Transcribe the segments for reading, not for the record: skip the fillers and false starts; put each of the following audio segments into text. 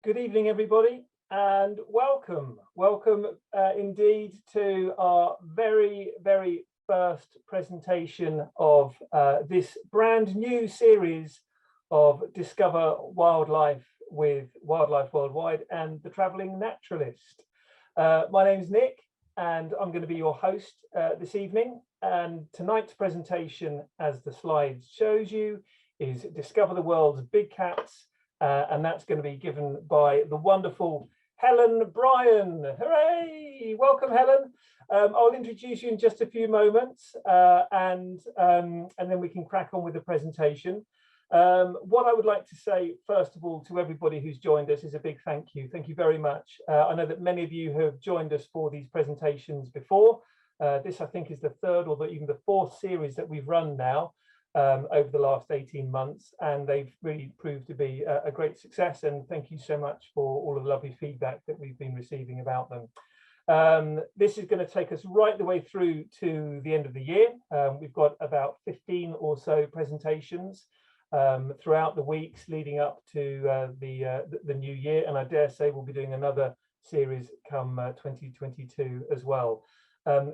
Good evening, everybody, and welcome. Welcome indeed to our very first presentation of this brand new series of Discover Wildlife with Wildlife Worldwide and the Travelling Naturalist. My name's Nick, and I'm going to be your host this evening. And tonight's presentation, as the slide shows you, is Discover the World's Big Cats. And that's going to be given by the wonderful Helen Bryon. Hooray! Welcome, Helen. I'll introduce you in just a few moments, and then we can crack on with the presentation. What I would like to say, first of all, to everybody who's joined us is a big thank you. Thank you very much. I know that many of you have joined us for these presentations before. This, I think, is the third or even the fourth series that we've run now. Over the last 18 months, and they've really proved to be a great success, and thank you so much for all of the lovely feedback that we've been receiving about them. This is going to take us right the way through to the end of the year. We've got about 15 or so presentations throughout the weeks leading up to the new year, and I dare say we'll be doing another series come 2022 as well.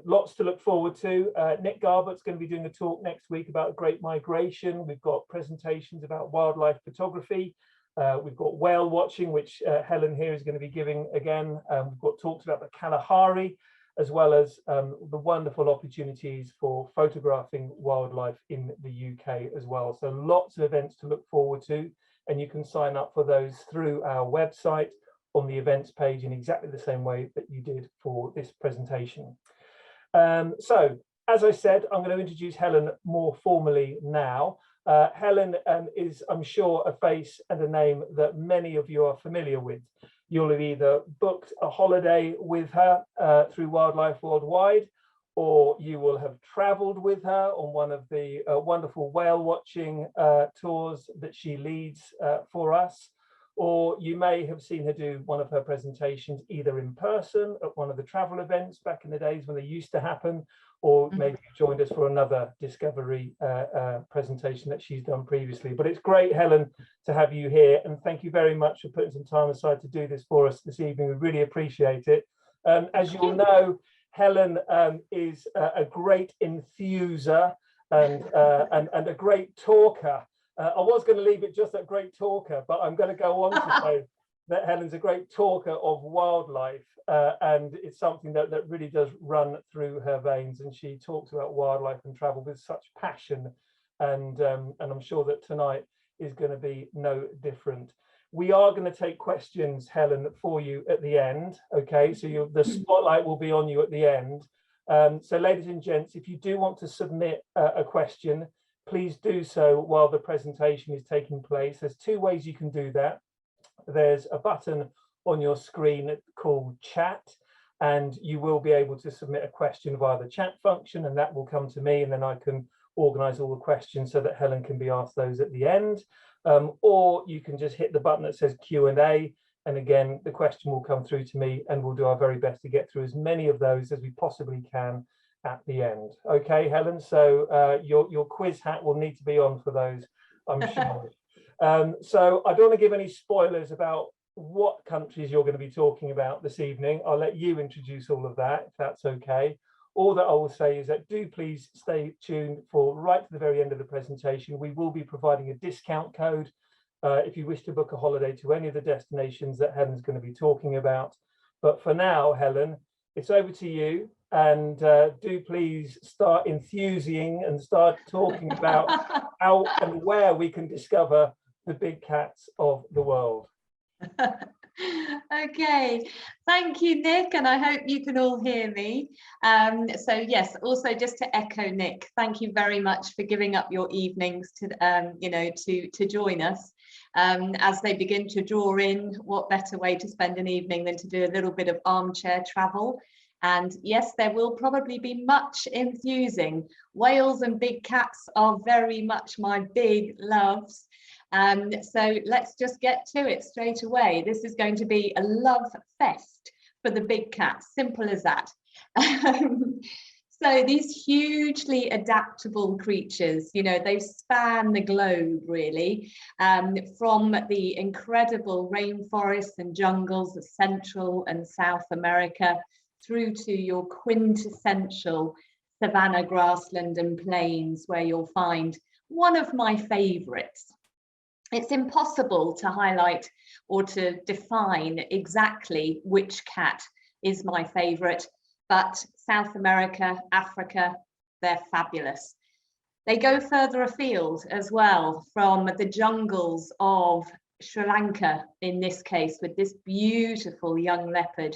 Lots to look forward to. Nick Garbutt's going to be doing a talk next week about Great Migration. We've got presentations about wildlife photography. We've got whale watching, which Helen here is going to be giving again. We've got talks about the Kalahari, as well as the wonderful opportunities for photographing wildlife in the UK as well. So lots of events to look forward to, and you can sign up for those through our website on the events page in exactly the same way that you did for this presentation. So, as I said, I'm going to introduce Helen more formally now. Helen is, I'm sure, a face and a name that many of you are familiar with. You'll have either booked a holiday with her through Wildlife Worldwide, or you will have travelled with her on one of the wonderful whale watching tours that she leads for us. Or you may have seen her do one of her presentations either in person at one of the travel events back in the days when they used to happen, or maybe you joined us for another Discovery presentation that she's done previously. But it's great, Helen, to have you here, and thank you very much for putting some time aside to do this for us this evening. We really appreciate it. As you'll know, Helen is a great enthuser and a great talker. I was going to leave it just at great talker, but I'm going to go on to say that Helen's a great talker of wildlife, and it's something that really does run through her veins, and she talks about wildlife and travel with such passion, and I'm sure that tonight is going to be no different. We are going to take questions, Helen, for you at the end. Okay, so the spotlight will be on you at the end. So ladies and gents, if you do want to submit a question, please do so while the presentation is taking place. There's two ways you can do that. There's a button on your screen called chat, and you will be able to submit a question via the chat function, and that will come to me, and then I can organize all the questions so that Helen can be asked those at the end. Or you can just hit the button that says Q&A, and again, the question will come through to me, and we'll do our very best to get through as many of those as we possibly can at the end. Okay, Helen, so your quiz hat will need to be on for those, I'm sure. So I don't want to give any spoilers about what countries you're going to be talking about this evening. I'll let you introduce all of that, if that's okay. All that I will say is that do please stay tuned for right to the very end of the presentation. We will be providing a discount code if you wish to book a holiday to any of the destinations that Helen's going to be talking about. But for now, Helen, it's over to you. And do please start enthusing and start talking about how and where we can discover the big cats of the world. Okay, thank you, Nick, and I hope you can all hear me. So yes, also just to echo Nick, thank you very much for giving up your evenings to to join us. As they begin to draw in, what better way to spend an evening than to do a little bit of armchair travel. And yes, there will probably be much enthusing. Whales and big cats are very much my big loves. So let's just get to it straight away. This is going to be a love fest for the big cats, simple as that. So these hugely adaptable creatures, you know, they span the globe really, from the incredible rainforests and jungles of Central and South America through to your quintessential savanna, grassland and plains, where you'll find one of my favorites. It's impossible to highlight or to define exactly which cat is my favorite, but South America, Africa, they're fabulous. They go further afield as well, from the jungles of Sri Lanka, in this case, with this beautiful young leopard,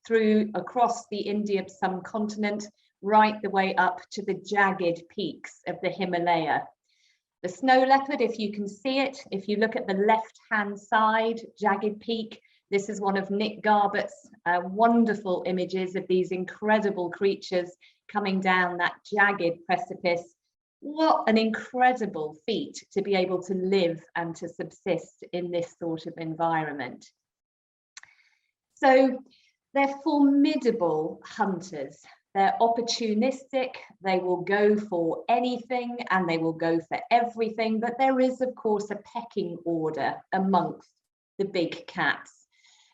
through across the Indian subcontinent, right the way up to the jagged peaks of the Himalaya. The snow leopard, if you can see it, if you look at the left-hand side, jagged peak, this is one of Nick Garbutt's wonderful images of these incredible creatures coming down that jagged precipice. What an incredible feat to be able to live and to subsist in this sort of environment. So they're formidable hunters. They're opportunistic, they will go for anything and they will go for everything, but there is of course a pecking order amongst the big cats.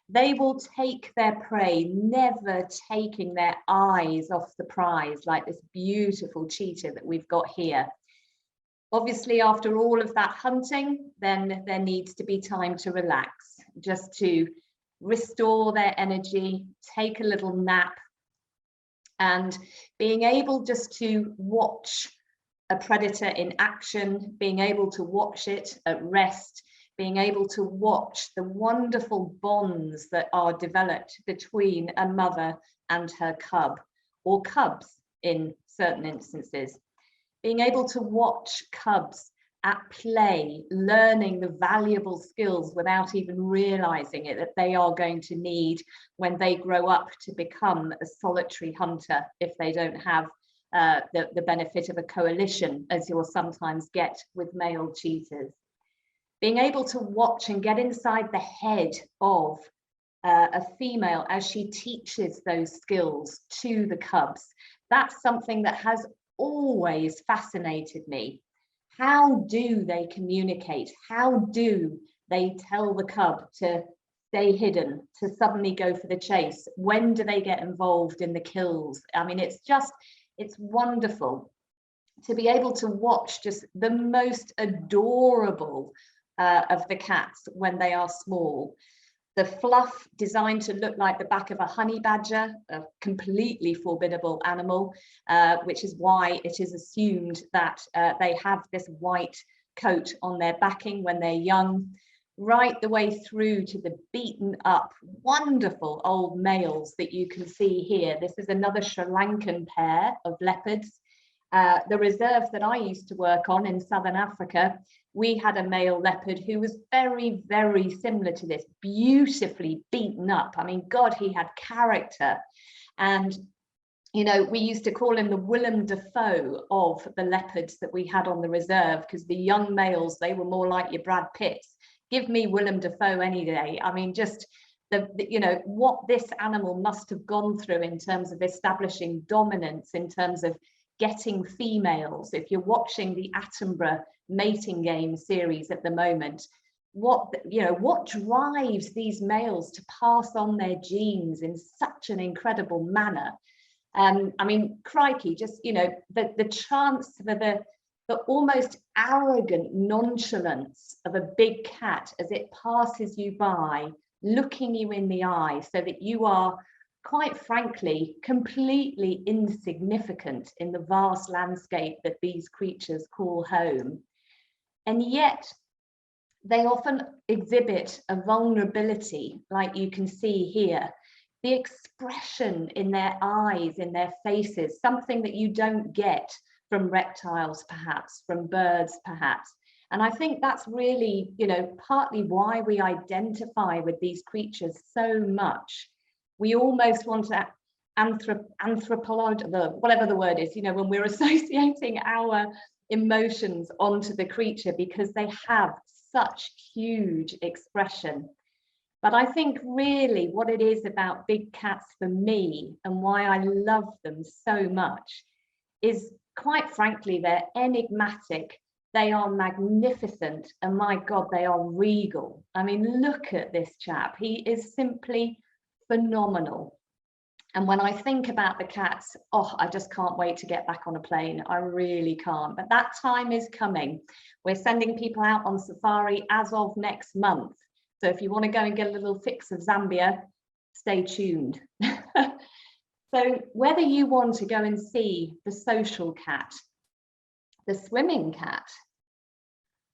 They will take their prey, never taking their eyes off the prize, like this beautiful cheetah that we've got here. Obviously, after all of that hunting, then there needs to be time to relax, just to restore their energy, take a little nap, and being able just to watch a predator in action, being able to watch it at rest, being able to watch the wonderful bonds that are developed between a mother and her cub, or cubs in certain instances. Being able to watch cubs at play, learning the valuable skills without even realizing it, that they are going to need when they grow up to become a solitary hunter, if they don't have the benefit of a coalition, as you'll sometimes get with male cheetahs. Being able to watch and get inside the head of a female as she teaches those skills to the cubs, that's something that has always fascinated me. How do they communicate? How do they tell the cub to stay hidden, to suddenly go for the chase? When do they get involved in the kills? I mean, it's wonderful to be able to watch just the most adorable of the cats when they are small. The fluff designed to look like the back of a honey badger, a completely formidable animal, which is why it is assumed that they have this white coat on their backing when they're young, right the way through to the beaten up, wonderful old males that you can see here. This is another Sri Lankan pair of leopards. The reserve that I used to work on in Southern Africa, we had a male leopard who was very, very similar to this, beautifully beaten up. I mean, God, he had character. And, you know, we used to call him the Willem Dafoe of the leopards that we had on the reserve, because the young males, they were more like your Brad Pitts. Give me Willem Dafoe any day. I mean, just you know, what this animal must have gone through in terms of establishing dominance, in terms of getting females. If you're watching the Attenborough mating game series at the moment, what drives these males to pass on their genes in such an incredible manner? I mean, crikey, just, you know, the chance for the almost arrogant nonchalance of a big cat as it passes you by, looking you in the eye, so that you are, quite frankly, completely insignificant in the vast landscape that these creatures call home. And yet they often exhibit a vulnerability, like you can see here. The expression in their eyes, in their faces, something that you don't get from reptiles, perhaps, from birds, perhaps. And I think that's really, you know, partly why we identify with these creatures so much. We almost want to anthropologize, whatever the word is, you know, when we're associating our emotions onto the creature, because they have such huge expression. But I think really what it is about big cats for me and why I love them so much is, quite frankly, they're enigmatic, they are magnificent, and my God, they are regal. I mean, look at this chap. He is simply phenomenal. And when I think about the cats, oh, I just can't wait to get back on a plane. I really can't. But that time is coming. We're sending people out on safari as of next month. So if you want to go and get a little fix of Zambia, stay tuned. So whether you want to go and see the social cat, the swimming cat,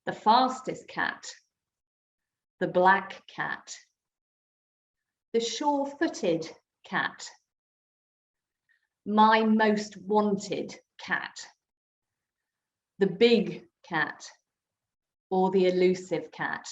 the fastest cat, the black cat, the sure-footed cat, my most wanted cat, the big cat, or the elusive cat,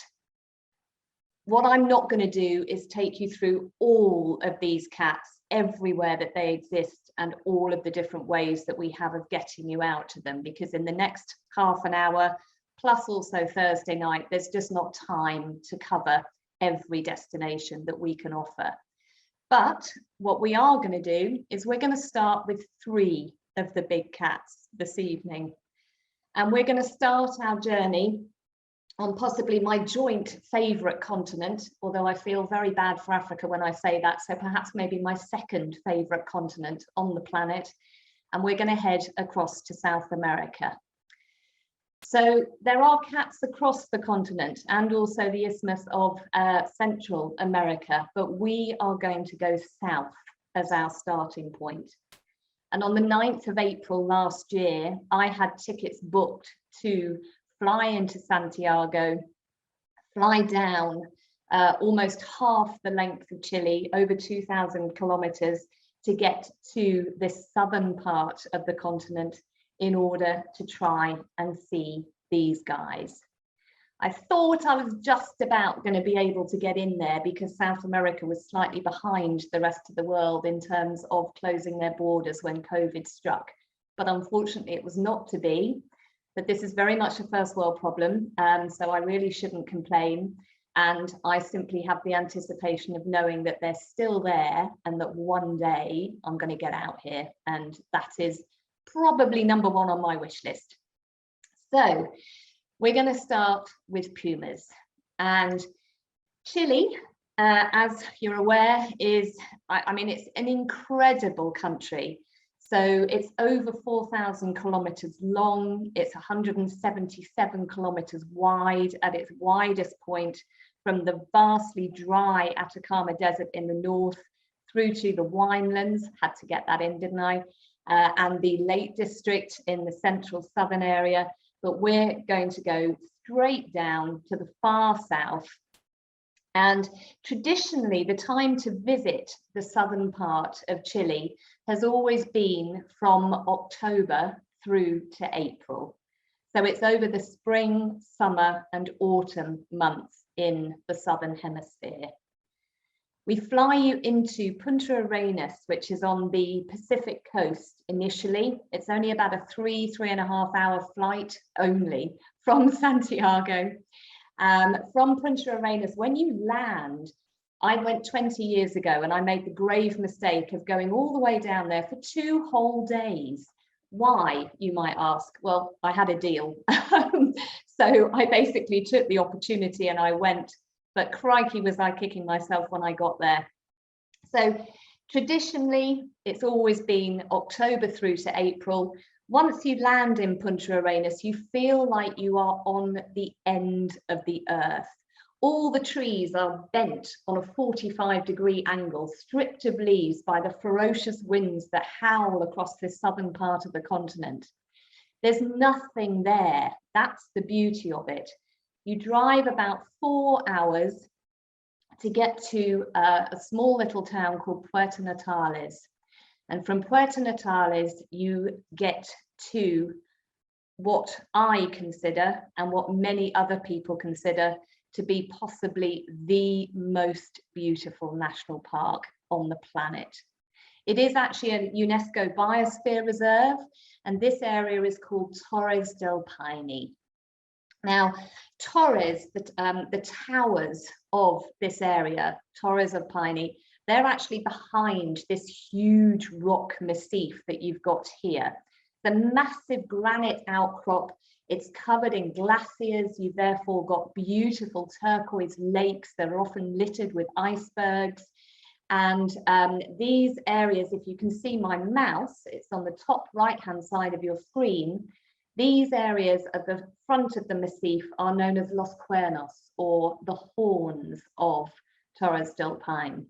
what I'm not going to do is take you through all of these cats everywhere that they exist and all of the different ways that we have of getting you out to them, because in the next half an hour, plus also Thursday night, there's just not time to cover every destination that we can offer. But what we are going to do is we're going to start with 3 of the big cats this evening. And we're going to start our journey on possibly my joint favourite continent, although I feel very bad for Africa when I say that, so perhaps maybe my second favourite continent on the planet. And we're going to head across to South America. So there are cats across the continent and also the Isthmus of Central America, but we are going to go south as our starting point. And on the 9th of April last year, I had tickets booked to fly into Santiago, fly down almost half the length of Chile, over 2,000 kilometers, to get to this southern part of the continent in order to try and see these guys. I thought I was just about going to be able to get in there because South America was slightly behind the rest of the world in terms of closing their borders when COVID struck. But unfortunately, it was not to be. But this is very much a first world problem, so I really shouldn't complain. And I simply have the anticipation of knowing that they're still there and that one day I'm going to get out here. And that is probably number 1 on my wish list. So we're going to start with pumas. And Chile, as you're aware, is, I mean, it's an incredible country. So it's over 4,000 kilometers long. It's 177 kilometers wide at its widest point, from the vastly dry Atacama Desert in the north through to the winelands. Had to get that in, didn't I? And the Lake District in the central southern area. But we're going to go straight down to the far south. And traditionally, the time to visit the southern part of Chile has always been from October through to April. So it's over the spring, summer, and autumn months in the southern hemisphere. We fly you into Punta Arenas, which is on the Pacific coast initially. It's only about a 3.5 hour flight only from Santiago. From Punta Arenas, when you land, I went 20 years ago and I made the grave mistake of going all the way down there for 2 whole days. Why, you might ask? Well, I had a deal. So I basically took the opportunity and I went, but crikey was I kicking myself when I got there. So traditionally, it's always been October through to April. Once you land in Punta Arenas, you feel like you are on the end of the earth. All the trees are bent on a 45-degree angle, stripped of leaves by the ferocious winds that howl across this southern part of the continent. There's nothing there. That's the beauty of it. You drive about 4 hours to get to a small little town called Puerto Natales. And from Puerto Natales, you get to what I consider and what many other people consider to be possibly the most beautiful national park on the planet. It is actually a UNESCO Biosphere Reserve, and this area is called Torres del Paine. Now, Torres, the towers of this area, Torres of Piney, they're actually behind this huge rock massif that you've got here. The massive granite outcrop, it's covered in glaciers. You've therefore got beautiful turquoise lakes that are often littered with icebergs. And these areas, if you can see my mouse, it's on the top right-hand side of your screen. These areas at the front of the massif are known as Los Cuernos, or the horns of Torres del Paine.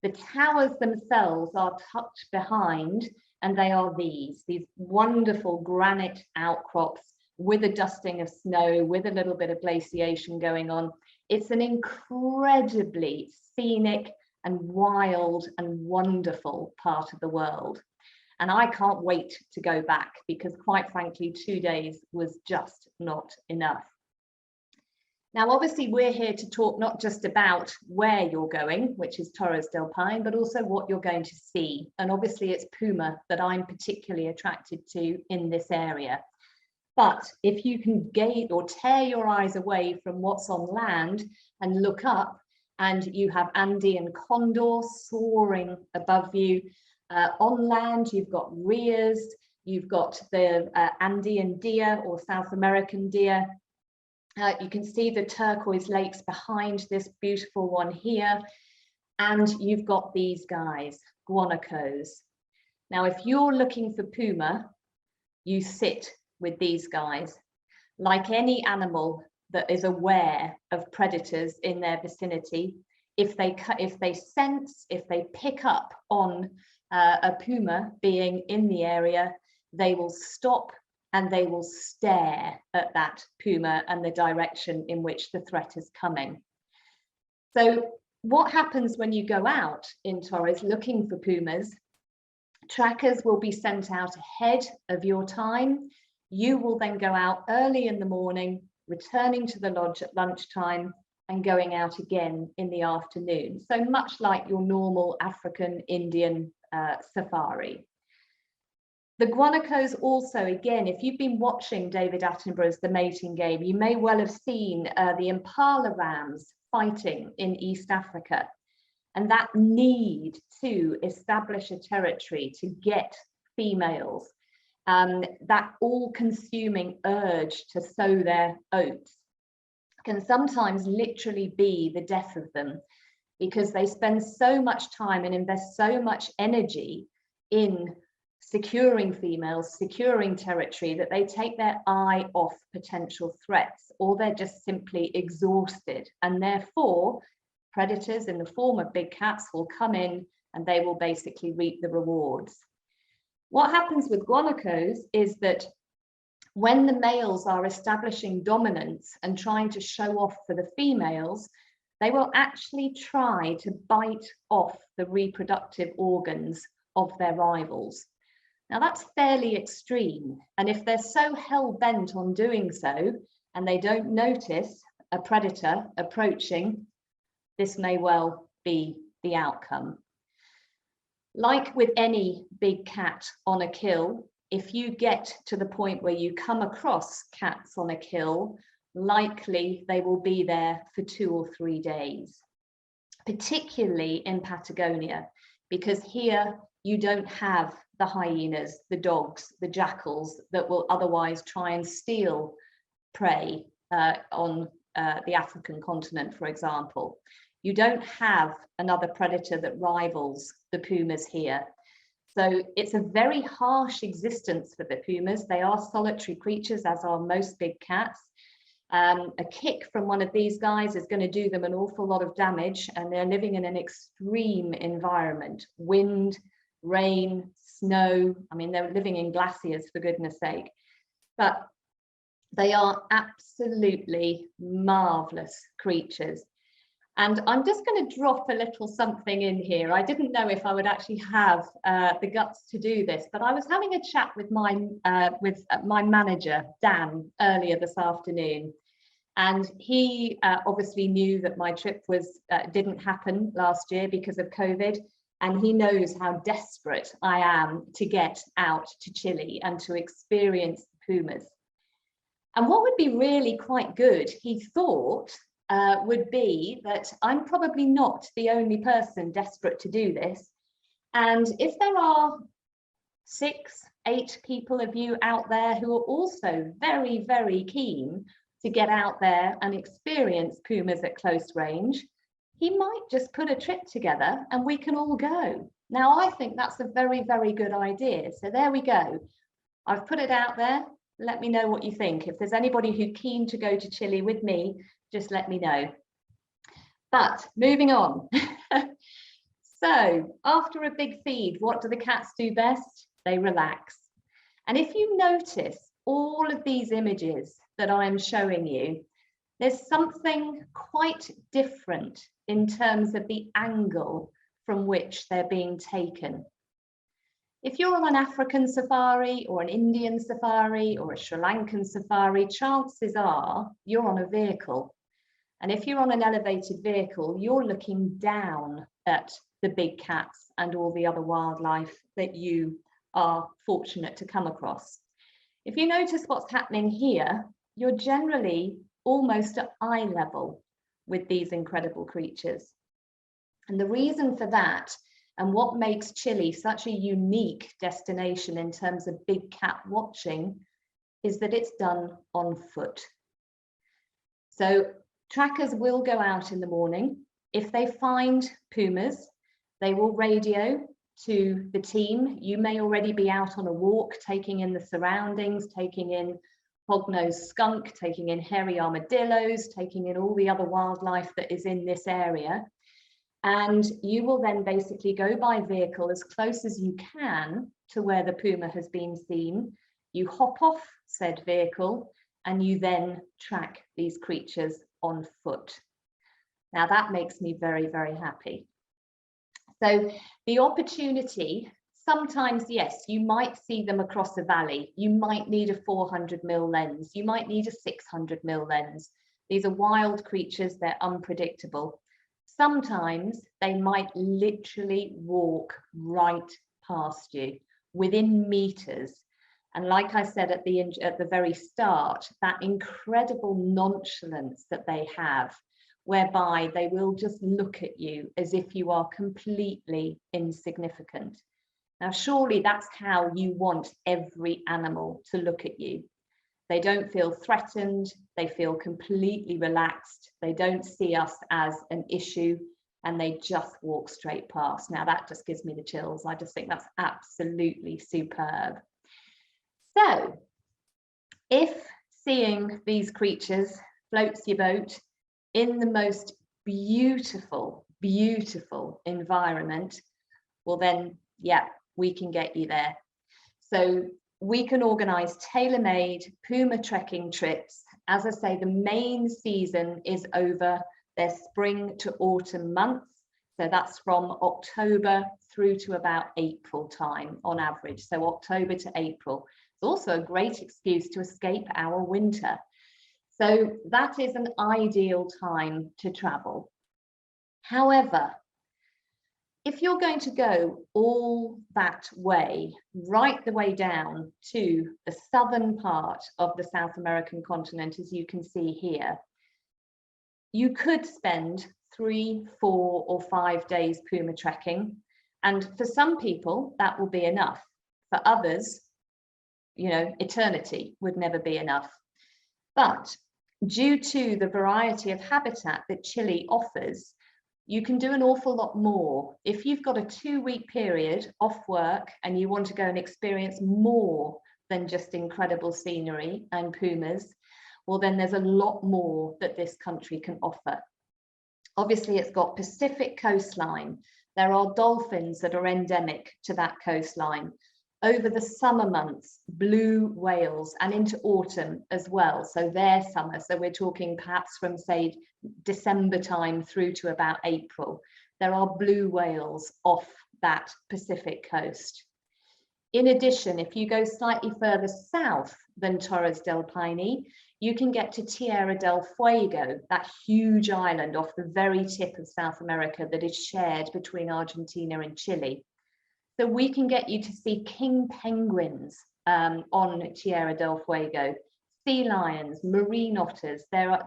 The towers themselves are tucked behind, and they are these wonderful granite outcrops with a dusting of snow, with a little bit of glaciation going on. It's an incredibly scenic and wild and wonderful part of the world. And I can't wait to go back, because quite frankly, 2 days was just not enough. Now, obviously, we're here to talk not just about where you're going, which is Torres del Paine, but also what you're going to see. And obviously, it's puma that I'm particularly attracted to in this area. But if you can gate or tear your eyes away from what's on land and look up, and you have Andean condor soaring above you. On land, you've got rheas, you've got the Andean deer or South American deer. You can see the turquoise lakes behind this beautiful one here. And you've got these guys, guanacos. Now, if you're looking for puma, you sit with these guys. Like any animal that is aware of predators in their vicinity, if they sense, if they pick up on a puma being in the area, they will stop and they will stare at that puma and the direction in which the threat is coming. So what happens when you go out in Torres looking for pumas? Trackers will be sent out ahead of your time. You will then go out early in the morning, returning to the lodge at lunchtime and going out again in the afternoon. So much like your normal African Indian safari. The guanacos also, again, if you've been watching David Attenborough's The Mating Game, you may well have seen the impala rams fighting in East Africa. And that need to establish a territory to get females, that all-consuming urge to sow their oats can sometimes literally be the death of them, because they spend so much time and invest so much energy in securing females, securing territory, that they take their eye off potential threats, or they're just simply exhausted. And therefore, predators in the form of big cats will come in and they will basically reap the rewards. What happens with guanacos is that when the males are establishing dominance and trying to show off for the females, they will actually try to bite off the reproductive organs of their rivals. Now that's fairly extreme, and if they're so hell-bent on doing so and they don't notice a predator approaching, this may well be the outcome. Like with any big cat on a kill, if you get to the point where you come across cats on a kill, likely they will be there for 2 or 3 days, particularly in Patagonia, because here you don't have the hyenas, the dogs, the jackals that will otherwise try and steal prey on the African continent, for example. You don't have another predator that rivals the pumas here. So it's a very harsh existence for the pumas. They are solitary creatures, as are most big cats. A kick from one of these guys is going to do them an awful lot of damage, and they're living in an extreme environment. Wind, rain, snow. I mean, they're living in glaciers, for goodness sake. But they are absolutely marvelous creatures. And I'm just going to drop a little something in here. I didn't know if I would actually have the guts to do this, but I was having a chat with my manager, Dan, earlier this afternoon. And he obviously knew that my trip didn't happen last year because of COVID. And he knows how desperate I am to get out to Chile and to experience the pumas. And what would be really quite good, he thought, would be that I'm probably not the only person desperate to do this. And if there are 6, 8 people of you out there who are also very, very keen to get out there and experience pumas at close range, he might just put a trip together and we can all go. Now, I think that's a very, very good idea. So there we go. I've put it out there. Let me know what you think. If there's anybody who's keen to go to Chile with me, just let me know. But moving on. So after a big feed, what do the cats do best? They relax. And if you notice all of these images that I'm showing you, there's something quite different in terms of the angle from which they're being taken. If you're on an African safari or an Indian safari or a Sri Lankan safari, chances are you're on a vehicle. And if you're on an elevated vehicle, you're looking down at the big cats and all the other wildlife that you are fortunate to come across. If you notice what's happening here, you're generally almost at eye level with these incredible creatures. And the reason for that, and what makes Chile such a unique destination in terms of big cat watching, is that it's done on foot. So trackers will go out in the morning. If they find pumas, they will radio to the team. You may already be out on a walk, taking in the surroundings, taking in hognose skunk, taking in hairy armadillos, taking in all the other wildlife that is in this area. And you will then basically go by vehicle as close as you can to where the puma has been seen. You hop off said vehicle and you then track these creatures on foot. Now that makes me very, very happy. So the opportunity, sometimes, yes, you might see them across a valley. You might need a 400mm lens. You might need a 600mm lens. These are wild creatures, they're unpredictable. Sometimes they might literally walk right past you within meters. And like I said at the very start, that incredible nonchalance that they have, whereby they will just look at you as if you are completely insignificant. Now, surely that's how you want every animal to look at you. They don't feel threatened, they feel completely relaxed, they don't see us as an issue, and they just walk straight past. Now that just gives me the chills. I just think that's absolutely superb. So, if seeing these creatures floats your boat in the most beautiful, beautiful environment, well then, yeah, we can get you there. So we can organise tailor-made puma trekking trips. As I say, the main season is over their spring to autumn months. So that's from October through to about April time on average. So October to April. It's also a great excuse to escape our winter. So that is an ideal time to travel. However, if you're going to go all that way, right the way down to the southern part of the South American continent, as you can see here, you could spend 3, 4 or 5 days puma trekking. And for some people, that will be enough. For others, you know, eternity would never be enough. But due to the variety of habitat that Chile offers, you can do an awful lot more. If you've got a 2-week period off work and you want to go and experience more than just incredible scenery and pumas, well, then there's a lot more that this country can offer. Obviously, it's got Pacific coastline. There are dolphins that are endemic to that coastline. Over the summer months, blue whales, and into autumn as well. So their summer, so we're talking perhaps from, say, December time through to about April. There are blue whales off that Pacific coast. In addition, if you go slightly further south than Torres del Paine, you can get to Tierra del Fuego, that huge island off the very tip of South America that is shared between Argentina and Chile. So we can get you to see king penguins on Tierra del Fuego, sea lions, marine otters. There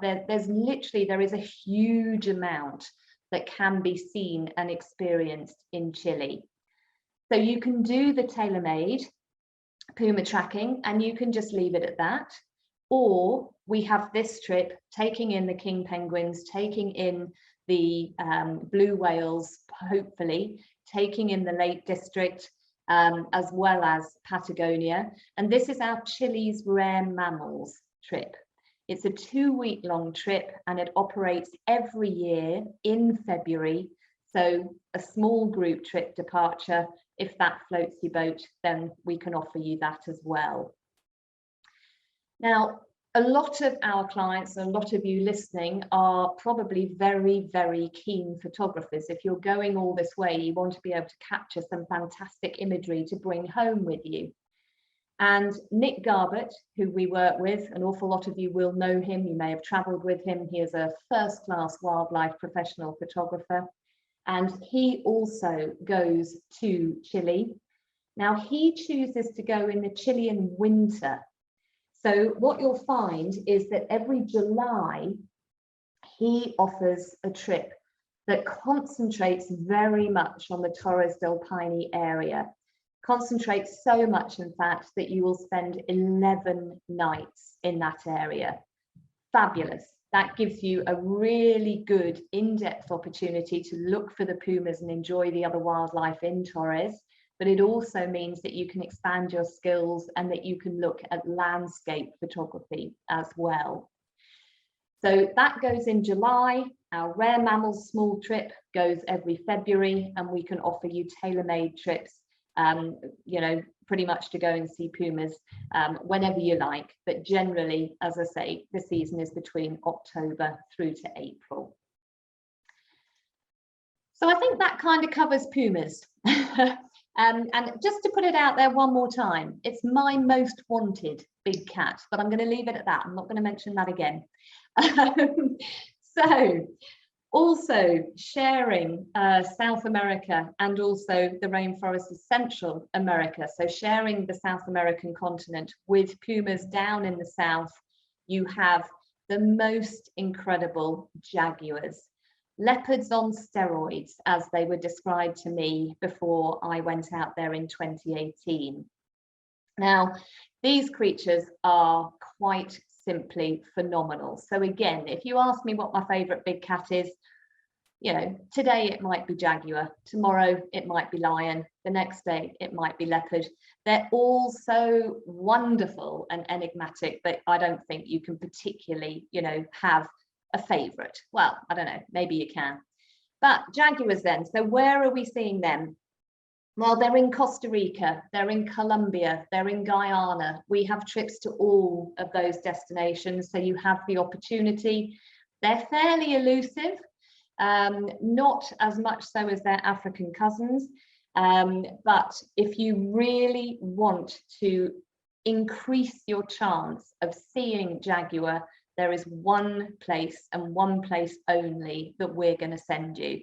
is a huge amount that can be seen and experienced in Chile. So you can do the tailor-made puma tracking and you can just leave it at that. Or we have this trip taking in the king penguins, taking in the blue whales, hopefully, taking in the Lake District, as well as Patagonia. And this is our Chile's Rare Mammals trip. It's a 2-week-long trip and it operates every year in February. So a small group trip departure, if that floats your boat, then we can offer you that as well. Now, a lot of our clients, a lot of you listening are probably very, very keen photographers. If you're going all this way, you want to be able to capture some fantastic imagery to bring home with you. And Nick Garbett, who we work with, an awful lot of you will know him, you may have traveled with him. He is a first-class wildlife professional photographer, and he also goes to Chile. Now, he chooses to go in the Chilean winter. So what you'll find is that every July, he offers a trip that concentrates very much on the Torres del Paine area. Concentrates so much, in fact, that you will spend 11 nights in that area. Fabulous. That gives you a really good in-depth opportunity to look for the pumas and enjoy the other wildlife in Torres. But it also means that you can expand your skills and that you can look at landscape photography as well. So that goes in July. Our Rare Mammals small trip goes every February, and we can offer you tailor-made trips, you know, pretty much to go and see pumas whenever you like. But generally, as I say, the season is between October through to April. So I think that kind of covers pumas. And just to put it out there one more time, it's my most wanted big cat, but I'm going to leave it at that. I'm not going to mention that again. So also sharing South America and also the rainforests of Central America. So sharing the South American continent with pumas down in the south, you have the most incredible jaguars. Leopards on steroids, as they were described to me before I went out there in 2018. Now, these creatures are quite simply phenomenal. So again, if you ask me what my favorite big cat is, you know, today it might be jaguar, tomorrow it might be lion, the next day it might be leopard. They're all so wonderful and enigmatic that I don't think you can particularly, you know, have a favorite. Well, I don't know, maybe you can. But jaguars then, so where are we seeing them? Well, they're in Costa Rica, they're in Colombia, they're in Guyana. We have trips to all of those destinations, so you have the opportunity. They're fairly elusive, not as much so as their African cousins, but if you really want to increase your chance of seeing jaguar, there is one place and one place only that we're going to send you.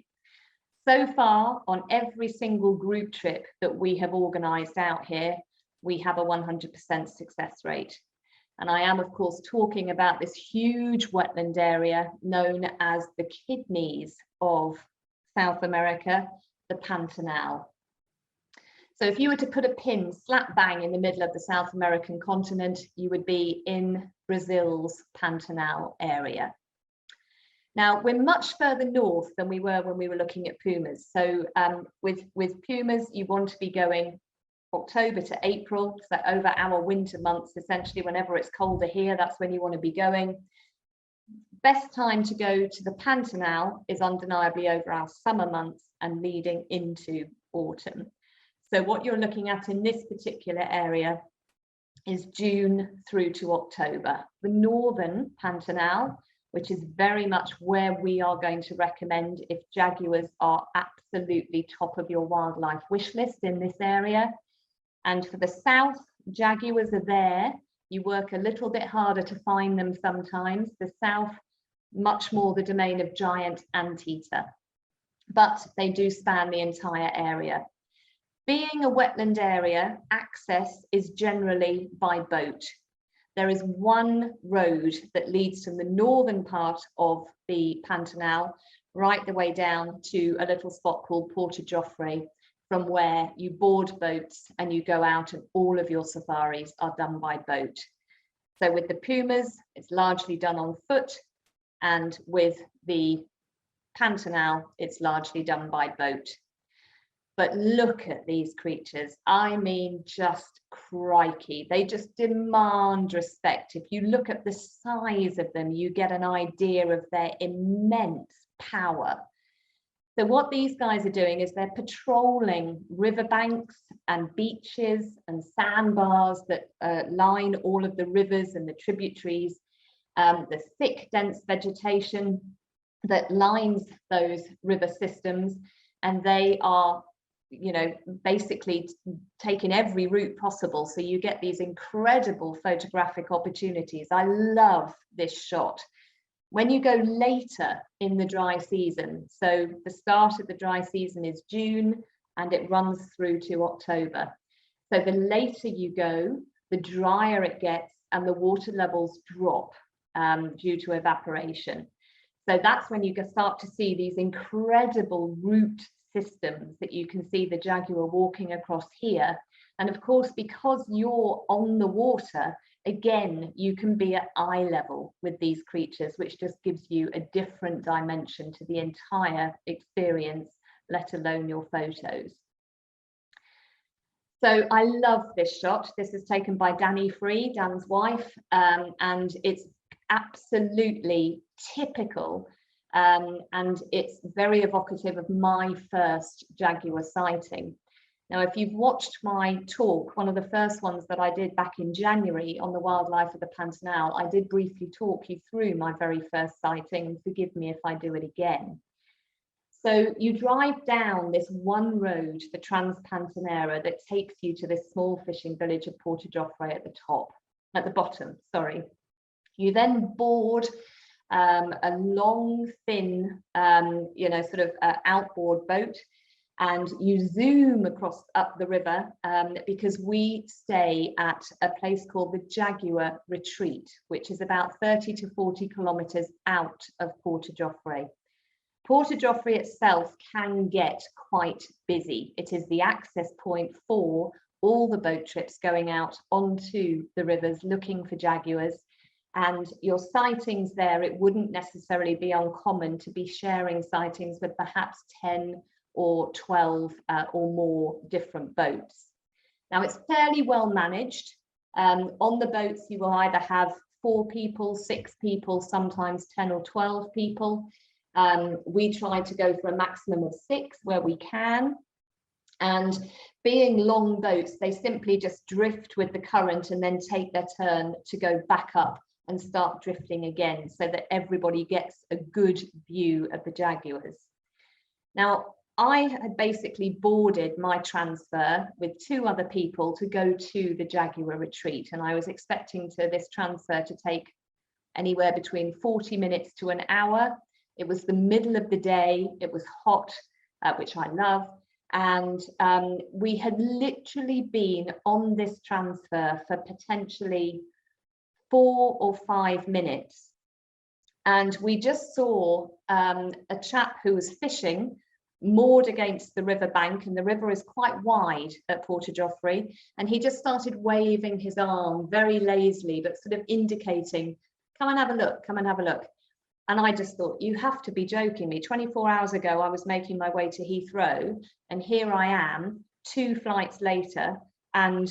So far, on every single group trip that we have organised out here, we have a 100% success rate. And I am, of course, talking about this huge wetland area known as the kidneys of South America, the Pantanal. So if you were to put a pin slap bang in the middle of the South American continent, you would be in Brazil's Pantanal area. Now, we're much further north than we were when we were looking at pumas. So with pumas, you want to be going October to April, so over our winter months, essentially whenever it's colder here, that's when you want to be going. Best time to go to the Pantanal is undeniably over our summer months and leading into autumn. So what you're looking at in this particular area is June through to October. The northern Pantanal, which is very much where we are going to recommend if jaguars are absolutely top of your wildlife wish list in this area. And for the south, jaguars are there. You work a little bit harder to find them sometimes. The south, much more the domain of giant anteater, but they do span the entire area. Being a wetland area, access is generally by boat. there is one road that leads from the northern part of the Pantanal right the way down to a little spot called Porto Jofre, from where you board boats and you go out, and all of your safaris are done by boat. So with the pumas, it's largely done on foot, and with the Pantanal, it's largely done by boat. But look at these creatures. I mean, just crikey. They just demand respect. If you look at the size of them, you get an idea of their immense power. So what these guys are doing is they're patrolling riverbanks and beaches and sandbars that line all of the rivers and the tributaries, the thick, dense vegetation that lines those river systems, and they are, you know, basically taking every route possible. So you get these incredible photographic opportunities. I love this shot. When you go later in the dry season, so the start of the dry season is June and it runs through to October. So the later you go, the drier it gets and the water levels drop due to evaporation. So that's when you can start to see these incredible root systems that you can see the jaguar walking across here. And of course, because you're on the water, again, you can be at eye level with these creatures, which just gives you a different dimension to the entire experience, let alone your photos. So I love this shot. This is taken by Danny Free, Dan's wife, and it's absolutely typical, and it's very evocative of my first jaguar sighting. Now, if you've watched my talk, one of the first ones that I did back in January on the wildlife of the Pantanal, I did briefly talk you through my very first sighting, and forgive me if I do it again. So you drive down this one road, the Trans-Pantanera, that takes you to this small fishing village of Porto Jofre at the bottom, sorry. You then board a long, thin, sort of outboard boat, and you zoom up the river because we stay at a place called the Jaguar Retreat, which is about 30 to 40 kilometers out of Porto Jofre. Porto Jofre itself can get quite busy. It is the access point for all the boat trips going out onto the rivers looking for jaguars. And your sightings there, it wouldn't necessarily be uncommon to be sharing sightings with perhaps 10 or 12 or more different boats. Now, it's fairly well managed. On the boats, you will either have 4 people, 6 people, sometimes 10 or 12 people. We try to go for a maximum of 6 where we can. And being long boats, they simply just drift with the current and then take their turn to go back up and start drifting again, so that everybody gets a good view of the jaguars. Now, I had basically boarded my transfer with 2 other people to go to the Jaguar Retreat, and I was expecting this transfer to take anywhere between 40 minutes to an hour. It was the middle of the day, it was hot, which I love, and we had literally been on this transfer for potentially 4 or 5 minutes, and we just saw a chap who was fishing moored against the riverbank, and the river is quite wide at Porto Jofre, and he just started waving his arm very lazily, but sort of indicating, come and have a look, come and have a look. And I just thought, you have to be joking me. 24 hours ago, I was making my way to Heathrow, and here I am 2 flights later, and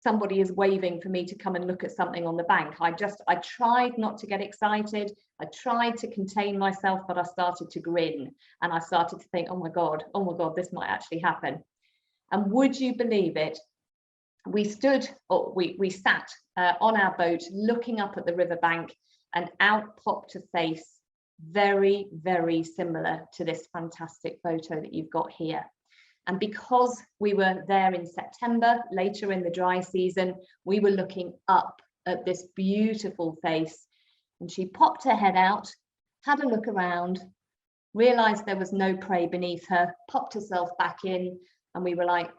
somebody is waving for me to come and look at something on the bank. I tried not to get excited. I tried to contain myself, but I started to grin, and I started to think, oh my God, this might actually happen. And would you believe it? We sat on our boat looking up at the riverbank, and out popped a face very, very similar to this fantastic photo that you've got here. And because we were there in September, later in the dry season, we were looking up at this beautiful face, and she popped her head out, had a look around, realized there was no prey beneath her, popped herself back in, and we were like,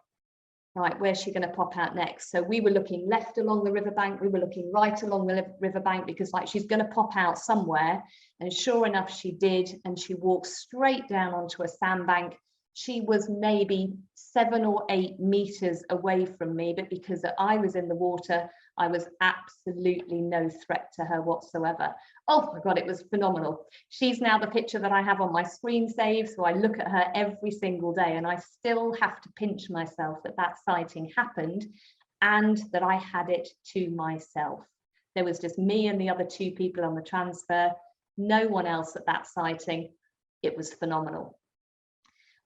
right, where's she going to pop out next? So we were looking left along the riverbank, we were looking right along the riverbank, because like she's going to pop out somewhere. And sure enough, she did. And she walked straight down onto a sandbank. She was maybe 7 or 8 meters away from me, but because I was in the water, I was absolutely no threat to her whatsoever. Oh my God, it was phenomenal. She's now the picture that I have on my screen save. So I look at her every single day, and I still have to pinch myself that that sighting happened and that I had it to myself. There was just me and the other 2 people on the transfer, no one else at that sighting. It was phenomenal.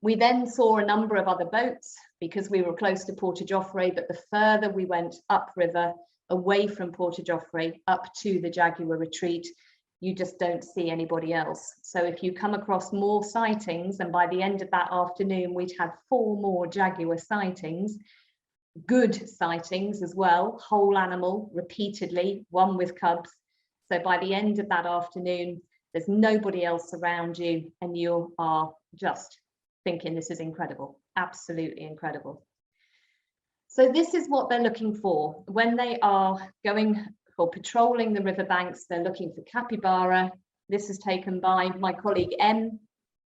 We then saw a number of other boats because we were close to Porto Joffre, but the further we went upriver, away from Porto Joffre, up to the Jaguar retreat, you just don't see anybody else. So if you come across more sightings, and by the end of that afternoon, we'd had 4 more Jaguar sightings, good sightings as well, whole animal repeatedly, one with cubs. So by the end of that afternoon, there's nobody else around you, and you are just thinking this is incredible, absolutely incredible. So this is what they're looking for when they are going or patrolling the riverbanks. They're looking for capybara. This is taken by my colleague Em,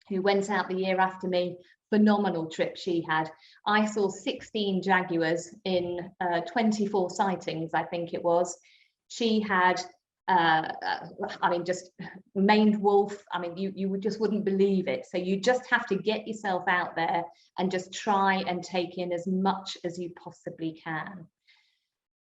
who went out the year after me. Phenomenal trip she had. I saw 16 jaguars in 24 sightings, I think it was. She had I mean, just maned wolf. I mean, you just wouldn't believe it. So you just have to get yourself out there and just try and take in as much as you possibly can.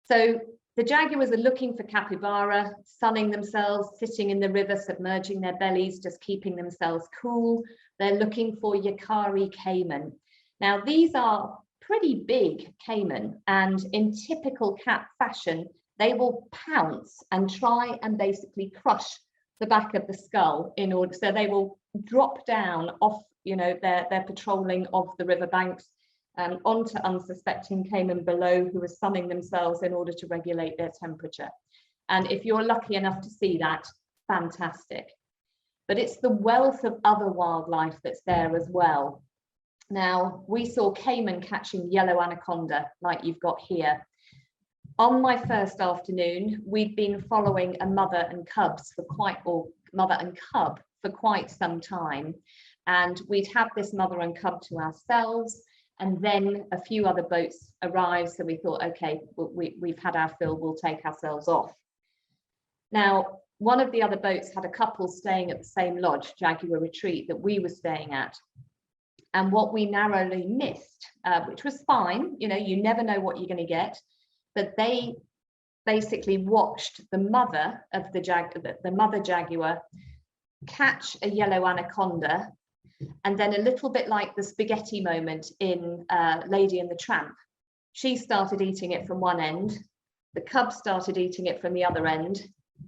So the jaguars are looking for capybara, sunning themselves, sitting in the river, submerging their bellies, just keeping themselves cool. They're looking for Yakari caiman. Now, these are pretty big caiman, and in typical cat fashion, they will pounce and try and basically crush the back of the skull in order, so they will drop down off, you know, they're patrolling of the riverbanks onto unsuspecting caiman below who are sunning themselves in order to regulate their temperature. And if you're lucky enough to see that, fantastic. But it's the wealth of other wildlife that's there as well. Now, we saw caiman catching yellow anaconda like you've got here. On my first afternoon, we'd been following a mother and cub for quite some time. And we'd have this mother and cub to ourselves. And then a few other boats arrived. So we thought, okay, we've had our fill, we'll take ourselves off. Now, one of the other boats had a couple staying at the same lodge, Jaguar Retreat, that we were staying at. And what we narrowly missed, which was fine, you know, you never know what you're going to get. But they basically watched the mother of the mother jaguar catch a yellow anaconda, and then a little bit like the spaghetti moment in Lady and the Tramp, she started eating it from one end, the cub started eating it from the other end,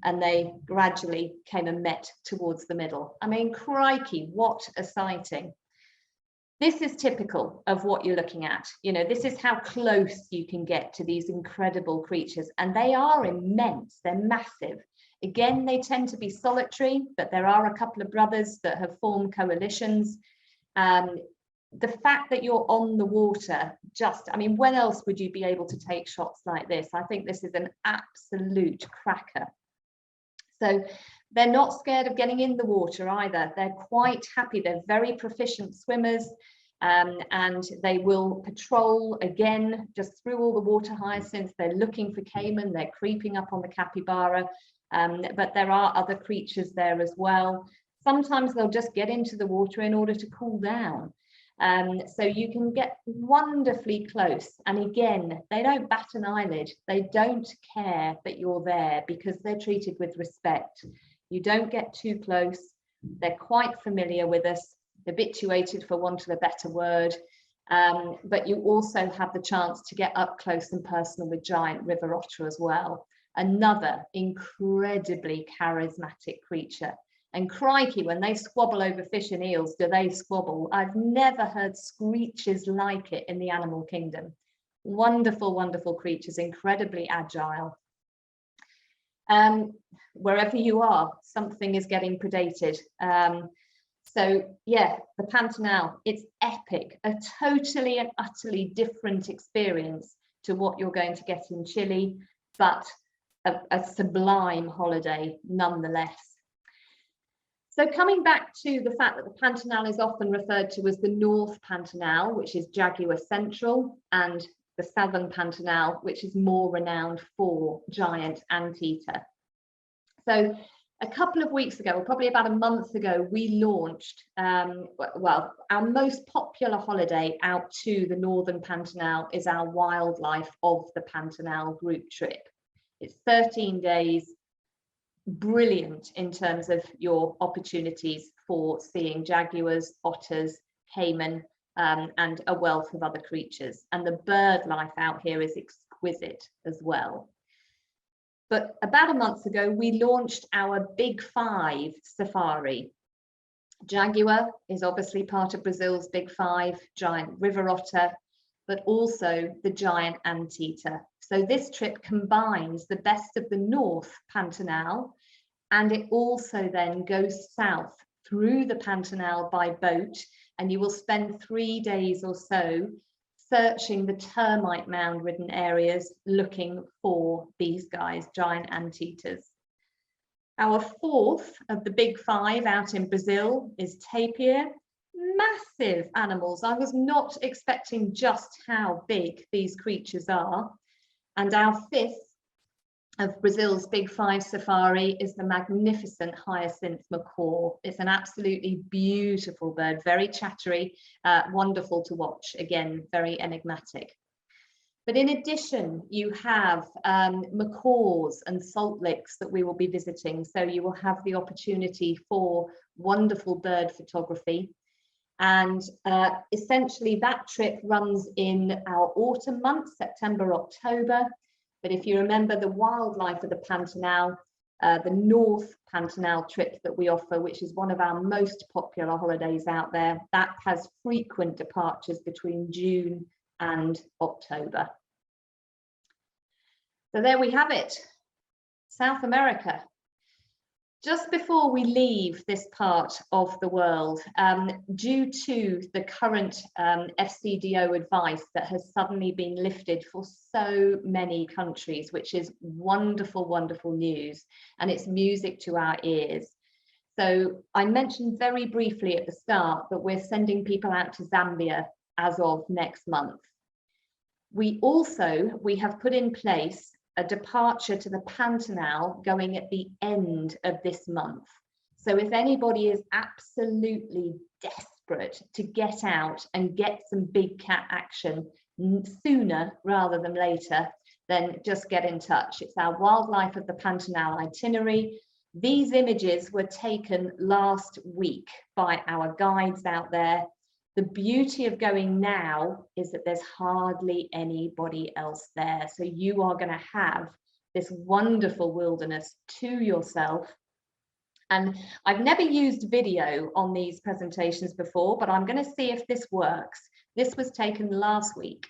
and they gradually came and met towards the middle. I mean, crikey, what a sighting. This is typical of what you're looking at. You know, this is how close you can get to these incredible creatures, and they are immense, they're massive. Again, they tend to be solitary, but there are a couple of brothers that have formed coalitions. The fact that you're on the water, I mean, when else would you be able to take shots like this? I think this is an absolute cracker. So they're not scared of getting in the water either. They're quite happy. They're very proficient swimmers, and they will patrol again just through all the water hyacinths. They're looking for caiman. They're creeping up on the capybara, but there are other creatures there as well. Sometimes they'll just get into the water in order to cool down. So you can get wonderfully close. And again, they don't bat an eyelid. They don't care that you're there because they're treated with respect. You don't get too close. They're quite familiar with us, habituated for want of a better word. But you also have the chance to get up close and personal with giant river otter as well. Another incredibly charismatic creature. And crikey, when they squabble over fish and eels, do they squabble? I've never heard screeches like it in the animal kingdom. Wonderful, wonderful creatures, incredibly agile. Wherever you are, something is getting predated. So yeah, the Pantanal, it's epic, a totally and utterly different experience to what you're going to get in Chile, but a sublime holiday nonetheless. So coming back to the fact that the Pantanal is often referred to as the North Pantanal, which is jaguar central, and the Southern Pantanal, which is more renowned for giant anteater. So a couple of weeks ago, or probably about a month ago, we launched, well, our most popular holiday out to the Northern Pantanal is our Wildlife of the Pantanal group trip. It's 13 days, brilliant in terms of your opportunities for seeing jaguars, otters, caiman, and a wealth of other creatures. And the bird life out here is exquisite as well. But about a month ago, we launched our Big Five safari. Jaguar is obviously part of Brazil's Big Five, giant river otter, but also the giant anteater. So this trip combines the best of the North Pantanal, and it also then goes south through the Pantanal by boat, and you will spend 3 days or so searching the termite mound ridden areas looking for these guys, giant anteaters. Our fourth of the Big Five out in Brazil is tapir. Massive animals. I was not expecting just how big these creatures are. And our fifth of Brazil's Big Five safari is the magnificent hyacinth macaw. It's an absolutely beautiful bird, very chattery, wonderful to watch, again, very enigmatic. But in addition, you have macaws and salt licks that we will be visiting. So you will have the opportunity for wonderful bird photography. And essentially that trip runs in our autumn months, September, October. But if you remember the Wildlife of the Pantanal, the North Pantanal trip that we offer, which is one of our most popular holidays out there, that has frequent departures between June and October. So there we have it, South America. Just before we leave this part of the world, due to the current FCDO advice that has suddenly been lifted for so many countries, which is wonderful, wonderful news, and it's music to our ears. So I mentioned very briefly at the start that we're sending people out to Zambia as of next month. We have put in place a departure to the Pantanal going at the end of this month. So if anybody is absolutely desperate to get out and get some big cat action sooner rather than later, then just get in touch. It's our Wildlife of the Pantanal itinerary. These images were taken last week by our guides out there. The beauty of going now is that there's hardly anybody else there. So you are going to have this wonderful wilderness to yourself. And I've never used video on these presentations before, but I'm going to see if this works. This was taken last week.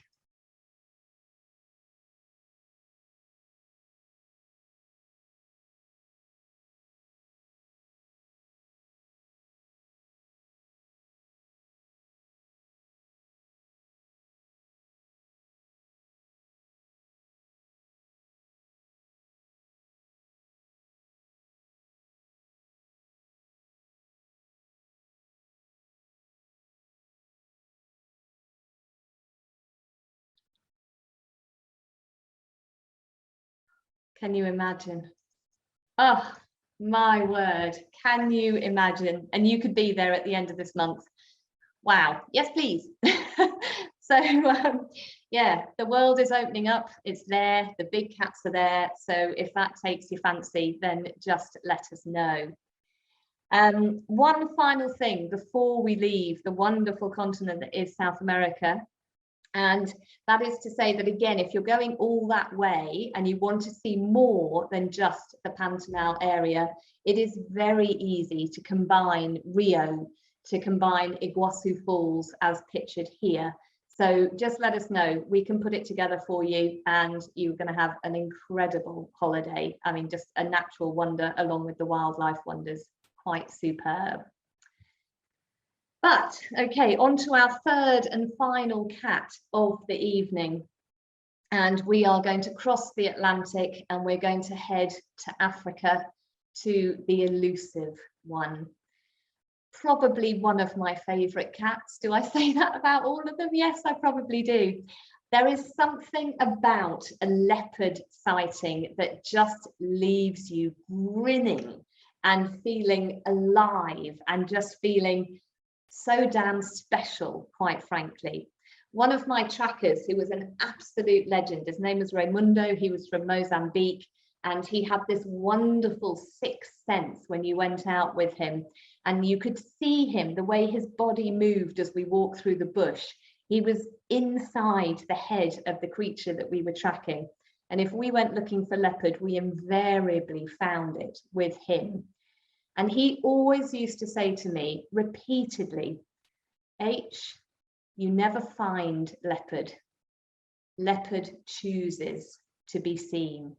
Can you imagine? Oh, my word. Can you imagine? And you could be there at the end of this month. Wow. Yes, please. So, yeah, the world is opening up. It's there. The big cats are there. So if that takes your fancy, then just let us know. One final thing before we leave the wonderful continent that is South America. And that is to say that, again, if you're going all that way and you want to see more than just the Pantanal area, it is very easy to combine Rio, to combine Iguazu Falls as pictured here. So just let us know, we can put it together for you and you're going to have an incredible holiday. I mean, just a natural wonder along with the wildlife wonders, quite superb. But okay, on to our third and final cat of the evening. And we are going to cross the Atlantic and we're going to head to Africa, to the elusive one. Probably one of my favourite cats. Do I say that about all of them? Yes, I probably do. There is something about a leopard sighting that just leaves you grinning and feeling alive and just feeling so damn special, quite frankly. One of my trackers, who was an absolute legend, his name was Raimundo, he was from Mozambique, and he had this wonderful sixth sense when you went out with him, and you could see him, the way his body moved as we walked through the bush. He was inside the head of the creature that we were tracking. And if we went looking for leopard, we invariably found it with him. And he always used to say to me repeatedly, H, you never find leopard. Leopard chooses to be seen.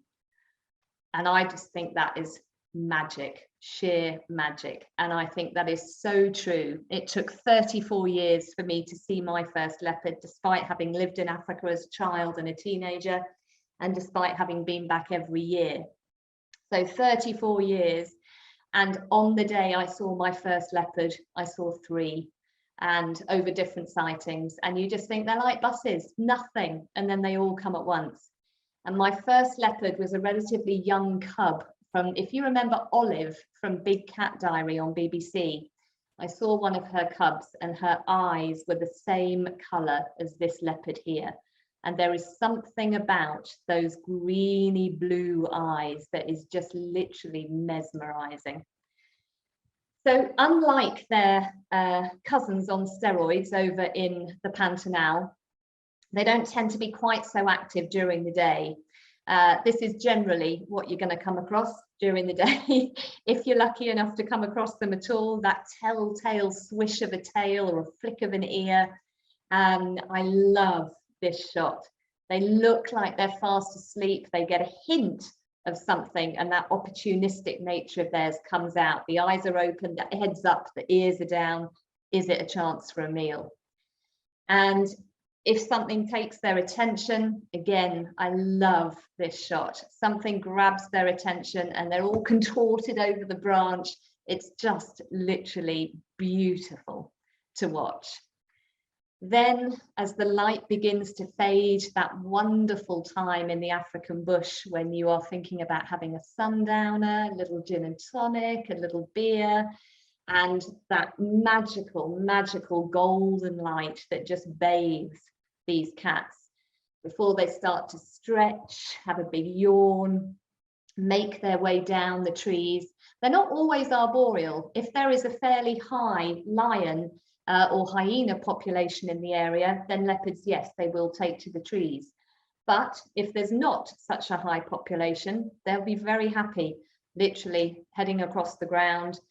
And I just think that is magic, sheer magic. And I think that is so true. It took 34 years for me to see my first leopard, despite having lived in Africa as a child and a teenager, and despite having been back every year. So 34 years. And on the day I saw my first leopard, I saw 3. And over different sightings, and you just think they're like buses, nothing, and then they all come at once. And my first leopard was a relatively young cub from, if you remember Olive from Big Cat Diary on BBC, I saw one of her cubs and her eyes were the same colour as this leopard here. And there is something about those greeny blue eyes that is just literally mesmerising. So unlike their cousins on steroids over in the Pantanal, they don't tend to be quite so active during the day. This is generally what you're going to come across during the day. If you're lucky enough to come across them at all, that telltale swish of a tail or a flick of an ear. I love this shot. They look like they're fast asleep. They get a hint of something, and that opportunistic nature of theirs comes out. The eyes are open, the head's up, the ears are down. Is it a chance for a meal? And if something takes their attention, again, I love this shot. Something grabs their attention and they're all contorted over the branch. It's just literally beautiful to watch. Then, as the light begins to fade, that wonderful time in the African bush when you are thinking about having a sundowner, a little gin and tonic, a little beer, and that magical, magical golden light that just bathes these cats before they start to stretch, have a big yawn, make their way down the trees. They're not always arboreal. If there is a fairly high lion or hyena population in the area, then leopards, yes, they will take to the trees. But if there's not such a high population, they'll be very happy, literally heading across the ground,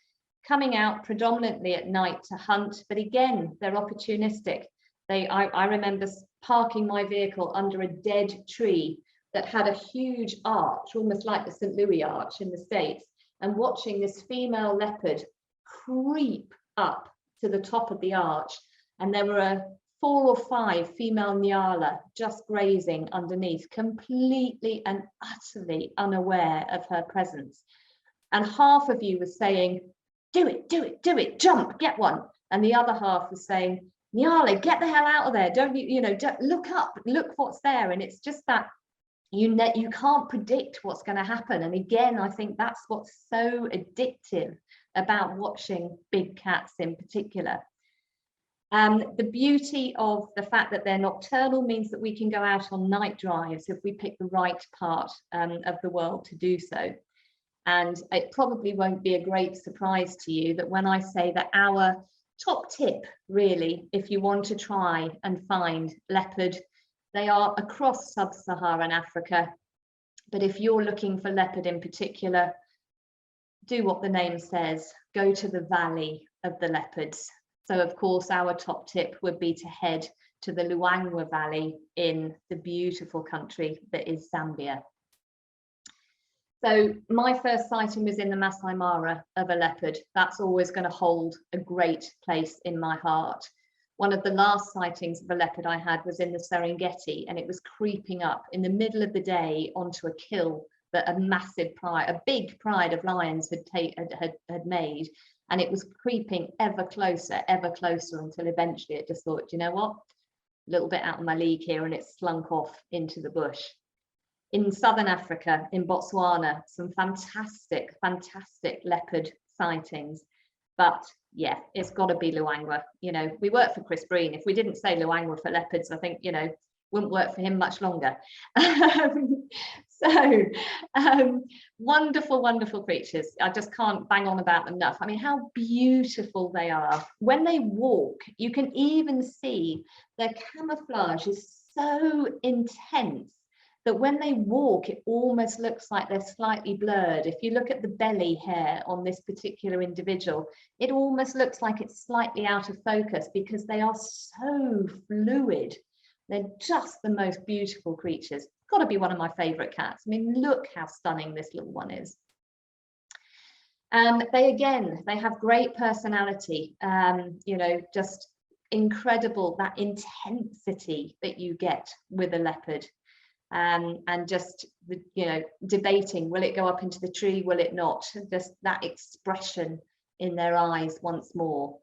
coming out predominantly at night to hunt. But again, they're opportunistic. I remember parking my vehicle under a dead tree that had a huge arch, almost like the St. Louis Arch in the States, and watching this female leopard creep up to the top of the arch, and there were 4 or 5 female nyala just grazing underneath, completely and utterly unaware of her presence. And half of you was saying, do it, do it, do it, jump, get one. And the other half was saying, nyala, get the hell out of there, don't don't look up, look what's there. And it's just that you can't predict what's going to happen. And again, I think that's what's so addictive about watching big cats in particular. The beauty of the fact that they're nocturnal means that we can go out on night drives if we pick the right part of the world to do so. And it probably won't be a great surprise to you that when I say that our top tip, really, if you want to try and find leopard, they are across sub-Saharan Africa. But if you're looking for leopard in particular, do what the name says, go to the valley of the leopards. So of course, our top tip would be to head to the Luangwa Valley in the beautiful country that is Zambia. So my first sighting was in the Masai Mara of a leopard. That's always going to hold a great place in my heart. One of the last sightings of a leopard I had was in the Serengeti, and it was creeping up in the middle of the day onto a kill that a massive pride, a big pride of lions had made, and it was creeping ever closer until eventually it just thought, you know what, a little bit out of my league here, and it slunk off into the bush. In Southern Africa, in Botswana, some fantastic leopard sightings. But yeah, it's got to be Luangwa. You know, we work for Chris Breen. If we didn't say Luangwa for leopards, I think, you know, wouldn't work for him much longer. Wonderful creatures. I just can't bang on about them enough. I mean, how beautiful they are. When they walk, you can even see their camouflage is so intense that when they walk, it almost looks like they're slightly blurred. If you look at the belly hair on this particular individual, it almost looks like it's slightly out of focus because they are so fluid. They're just the most beautiful creatures. Got to be one of my favorite cats. I mean, look how stunning this little one is. And they have great personality, you know, just incredible, that intensity that you get with a leopard. And just, you know, debating, will it go up into the tree, will it not? Just that expression in their eyes once more.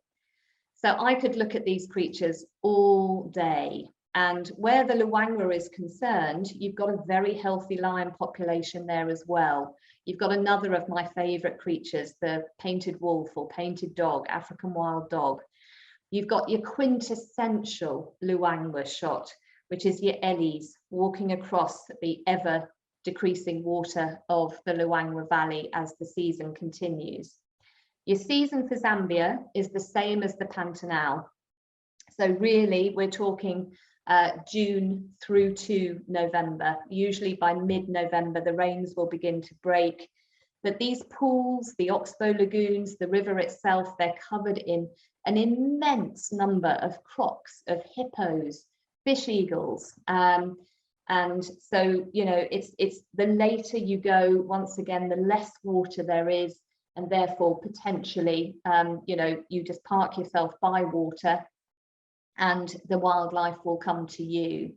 So I could look at these creatures all day. And where the Luangwa is concerned, you've got a very healthy lion population there as well. You've got another of my favorite creatures, the painted wolf or painted dog, African wild dog. You've got your quintessential Luangwa shot, which is your ellies walking across the ever decreasing water of the Luangwa Valley as the season continues. Your season for Zambia is the same as the Pantanal. So really, we're talking June through to November. Usually by mid-November, the rains will begin to break. But these pools, the oxbow lagoons, the river itself, they're covered in an immense number of crocs, of hippos, fish eagles, and so, you know, it's the later you go, once again, the less water there is, and therefore potentially, you know, you just park yourself by water and the wildlife will come to you.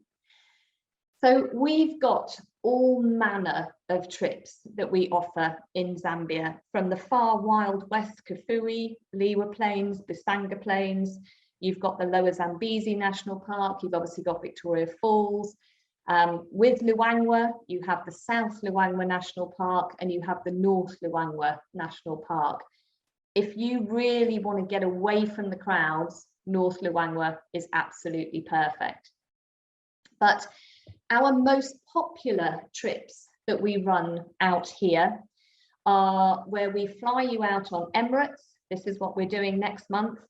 So we've got all manner of trips that we offer in Zambia, from the far wild west Kafue, Liwa Plains, Busanga Plains. You've got the Lower Zambezi National Park, you've obviously got Victoria Falls. With Luangwa, you have the South Luangwa National Park and you have the North Luangwa National Park. If you really want to get away from the crowds, North Luangwa is absolutely perfect. But our most popular trips that we run out here are where we fly you out on Emirates. This is what we're doing next month.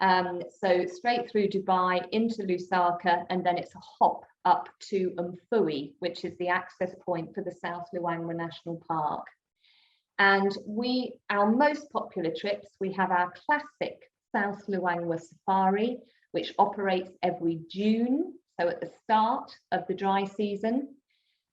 So straight through Dubai into Lusaka, and then it's a hop up to Mfui, which is the access point for the South Luangwa National Park. And our most popular trips, we have our classic South Luangwa Safari, which operates every June, so at the start of the dry season.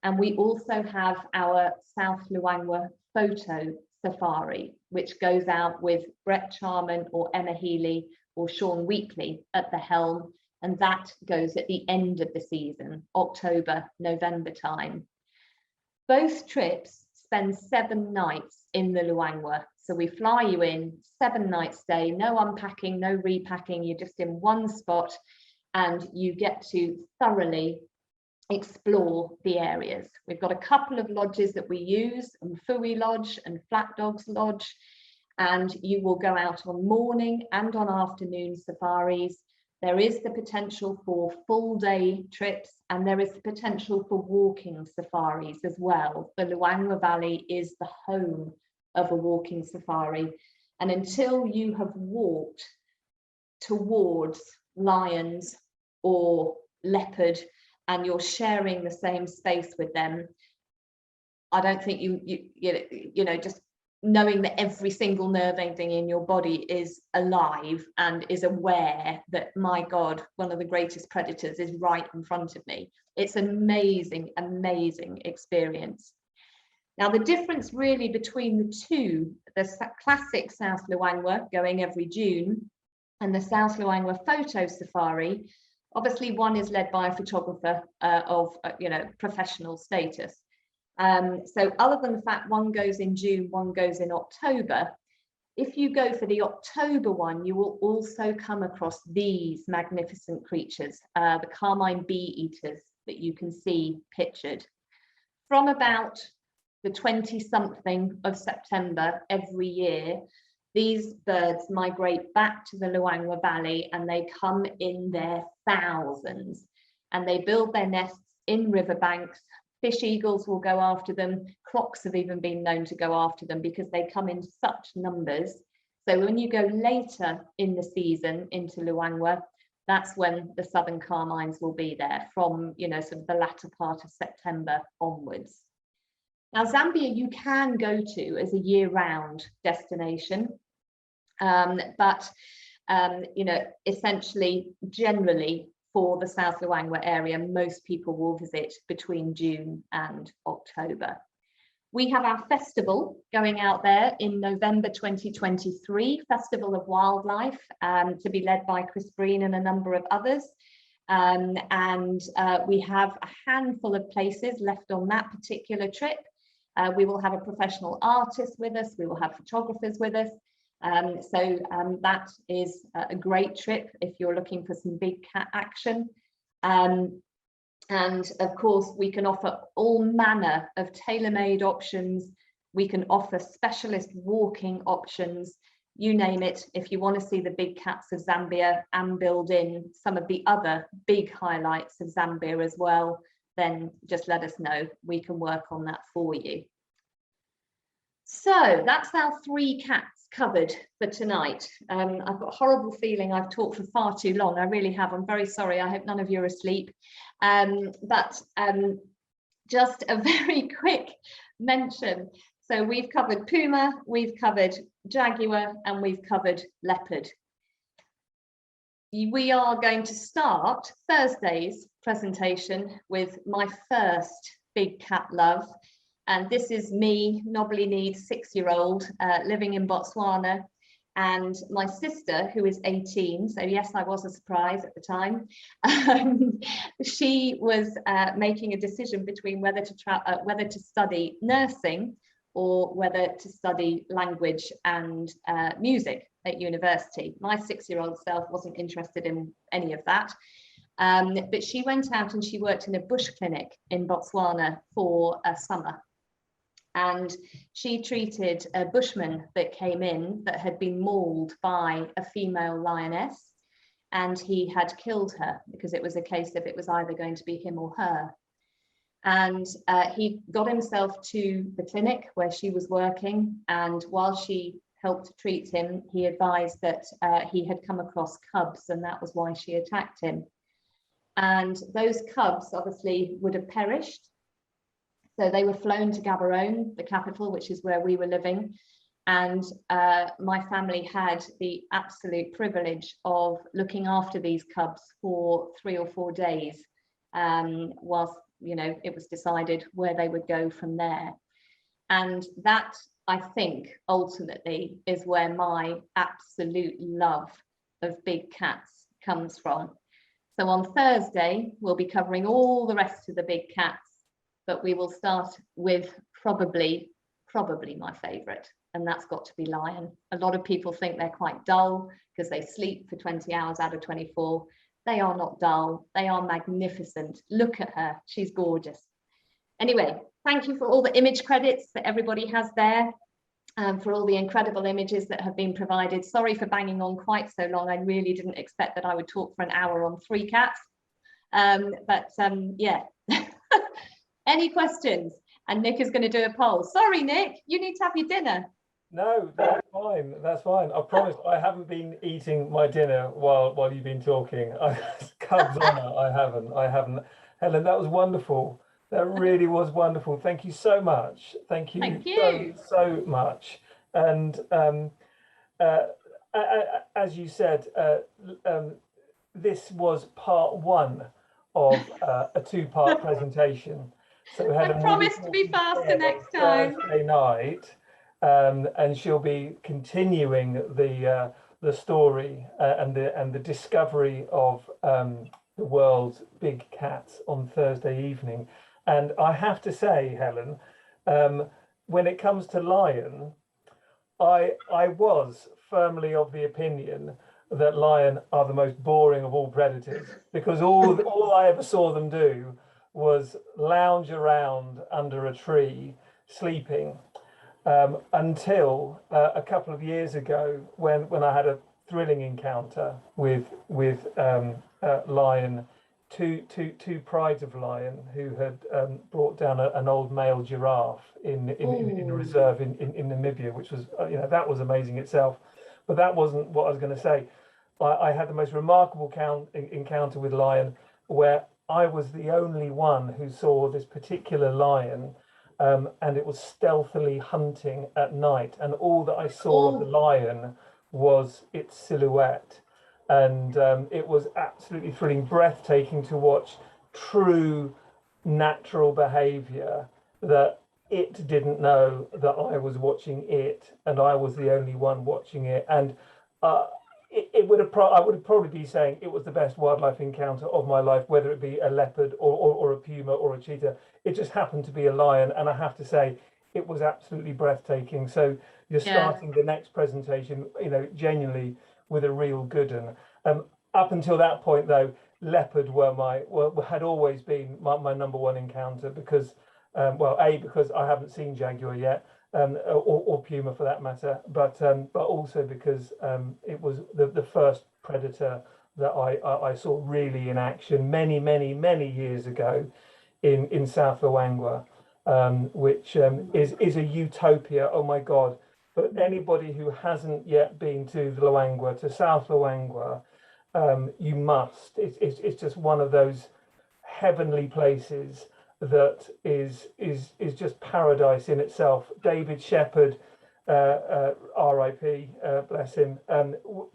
And we also have our South Luangwa Photo Safari, which goes out with Brett Charman or Emma Healy or Sean Weekly at the helm, and that goes at the end of the season, October, November time. Both trips spend 7 nights in the Luangwa. So we fly you in, 7 nights stay, no unpacking, no repacking, you're just in one spot and you get to thoroughly explore the areas. We've got a couple of lodges that we use, Mfui Lodge and Flat Dogs Lodge, and you will go out on morning and on afternoon safaris. There is the potential for full day trips, and there is the potential for walking safaris as well. The Luangwa Valley is the home of a walking safari. And until you have walked towards lions or leopard and you're sharing the same space with them, I don't think you know, just knowing that every single nerve ending in your body is alive and is aware that, my God, one of the greatest predators is right in front of me. It's an amazing, amazing experience. Now, the difference really between the two, the classic South Luangwa going every June and the South Luangwa photo safari, obviously one is led by a photographer of professional status. So other than the fact one goes in June, one goes in October, if you go for the October one, you will also come across these magnificent creatures, the carmine bee eaters that you can see pictured. From about the 20-something of September every year, these birds migrate back to the Luangwa Valley and they come in their thousands and they build their nests in riverbanks. Fish eagles will go after them. Crocs have even been known to go after them because they come in such numbers. So when you go later in the season into Luangwa, that's when the southern carmines will be there from, sort of the latter part of September onwards. Now, Zambia you can go to as a year-round destination, but essentially, generally, for the South Luangwa area, most people will visit between June and October. We have our festival going out there in November 2023, Festival of Wildlife, to be led by Chris Bryon and a number of others. We have a handful of places left on that particular trip. We will have a professional artist with us. We will have photographers with us. That is a great trip if you're looking for some big cat action. And of course, we can offer all manner of tailor-made options. We can offer specialist walking options, you name it. If you want to see the big cats of Zambia and build in some of the other big highlights of Zambia as well, then just let us know. We can work on that for you. So that's our 3 cats covered for tonight. I've got a horrible feeling I've talked for far too long. I really have. I'm very sorry. I hope none of you are asleep. Just a very quick mention. So we've covered puma, we've covered jaguar, and we've covered leopard. We are going to start Thursday's presentation with my first big cat love. And this is me, knobbly-kneed 6-year-old, living in Botswana. And my sister, who is 18, so yes, I was a surprise at the time. She was making a decision between whether to study nursing or whether to study language and music at university. My 6-year-old self wasn't interested in any of that. But she went out and she worked in a bush clinic in Botswana for a summer. And she treated a bushman that came in that had been mauled by a female lioness, and he had killed her because it was a case of it was either going to be him or her. And he got himself to the clinic where she was working, and while she helped to treat him, he advised that he had come across cubs, and that was why she attacked him. And those cubs obviously would have perished. So they were flown to Gaborone, the capital, which is where we were living. And my family had the absolute privilege of looking after these cubs for 3 or 4 days, whilst, it was decided where they would go from there. And that, I think, ultimately is where my absolute love of big cats comes from. So on Thursday, we'll be covering all the rest of the big cats, but we will start with probably my favorite, and that's got to be lion. A lot of people think they're quite dull because they sleep for 20 hours out of 24. They are not dull. They are magnificent. Look at her. She's gorgeous. Anyway, thank you for all the image credits that everybody has there, for all the incredible images that have been provided. Sorry for banging on quite so long. I really didn't expect that I would talk for an hour on 3 cats. Yeah. Any questions? And Nick is going to do a poll. Sorry, Nick, you need to have your dinner. No, that's fine. That's fine. I promise I haven't been eating my dinner while you've been talking. Cubs honour, I haven't. Helen, that was wonderful. That really was wonderful. Thank you so much. Thank you. So much. And as you said, this was part 1 of a 2-part presentation. So I Helen will be promise to be talking faster again next on time. Thursday night, and she'll be continuing the story and the discovery of the world's big cats on Thursday evening. And I have to say, Helen, when it comes to lion, I was firmly of the opinion that lion are the most boring of all predators, because all I ever saw them do was lounge around under a tree sleeping, until a couple of years ago when I had a thrilling encounter with lion, two prides of lion who had brought down an old male giraffe in a reserve in Namibia, which was that was amazing itself. But that wasn't what I was going to say. I had the most remarkable encounter with lion, where I was the only one who saw this particular lion, and it was stealthily hunting at night, and all that I saw of the lion was its silhouette. And it was absolutely thrilling, breathtaking to watch true natural behavior that it didn't know that I was watching it, and I was the only one watching it. And it would have I would probably be saying it was the best wildlife encounter of my life, whether it be a leopard or a puma or a cheetah. It just happened to be a lion, and I have to say it was absolutely breathtaking. So you're starting the next presentation, genuinely with a real good one. Up until that point, though, leopard had always been my number one encounter, because because I haven't seen jaguar yet, or puma for that matter, but also because it was the first predator that I saw really in action many years ago in South Luangwa, which is a utopia. Oh my God. For anybody who hasn't yet been to South Luangwa, you must. It's just one of those heavenly places that is just paradise in itself. David Shepherd, R.I.P., bless him,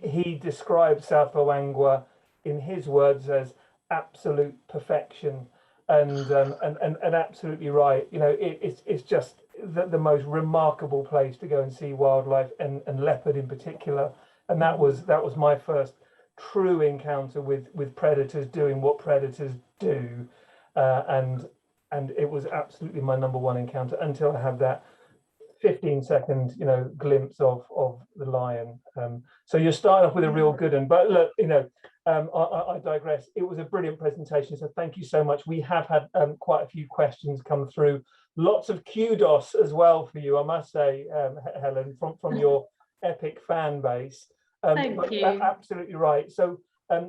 he described South Luangwa in his words as absolute perfection, and absolutely right. It's just the most remarkable place to go and see wildlife, and leopard in particular. And that was my first true encounter with predators doing what predators do, and it was absolutely my number one encounter until I had that 15-second glimpse of the lion. So you're starting off with a real good one, but look, I digress. It was a brilliant presentation, so thank you so much. We have had quite a few questions come through, lots of kudos as well for you, I must say, Helen, from your epic fan base. Thank you. Absolutely right. So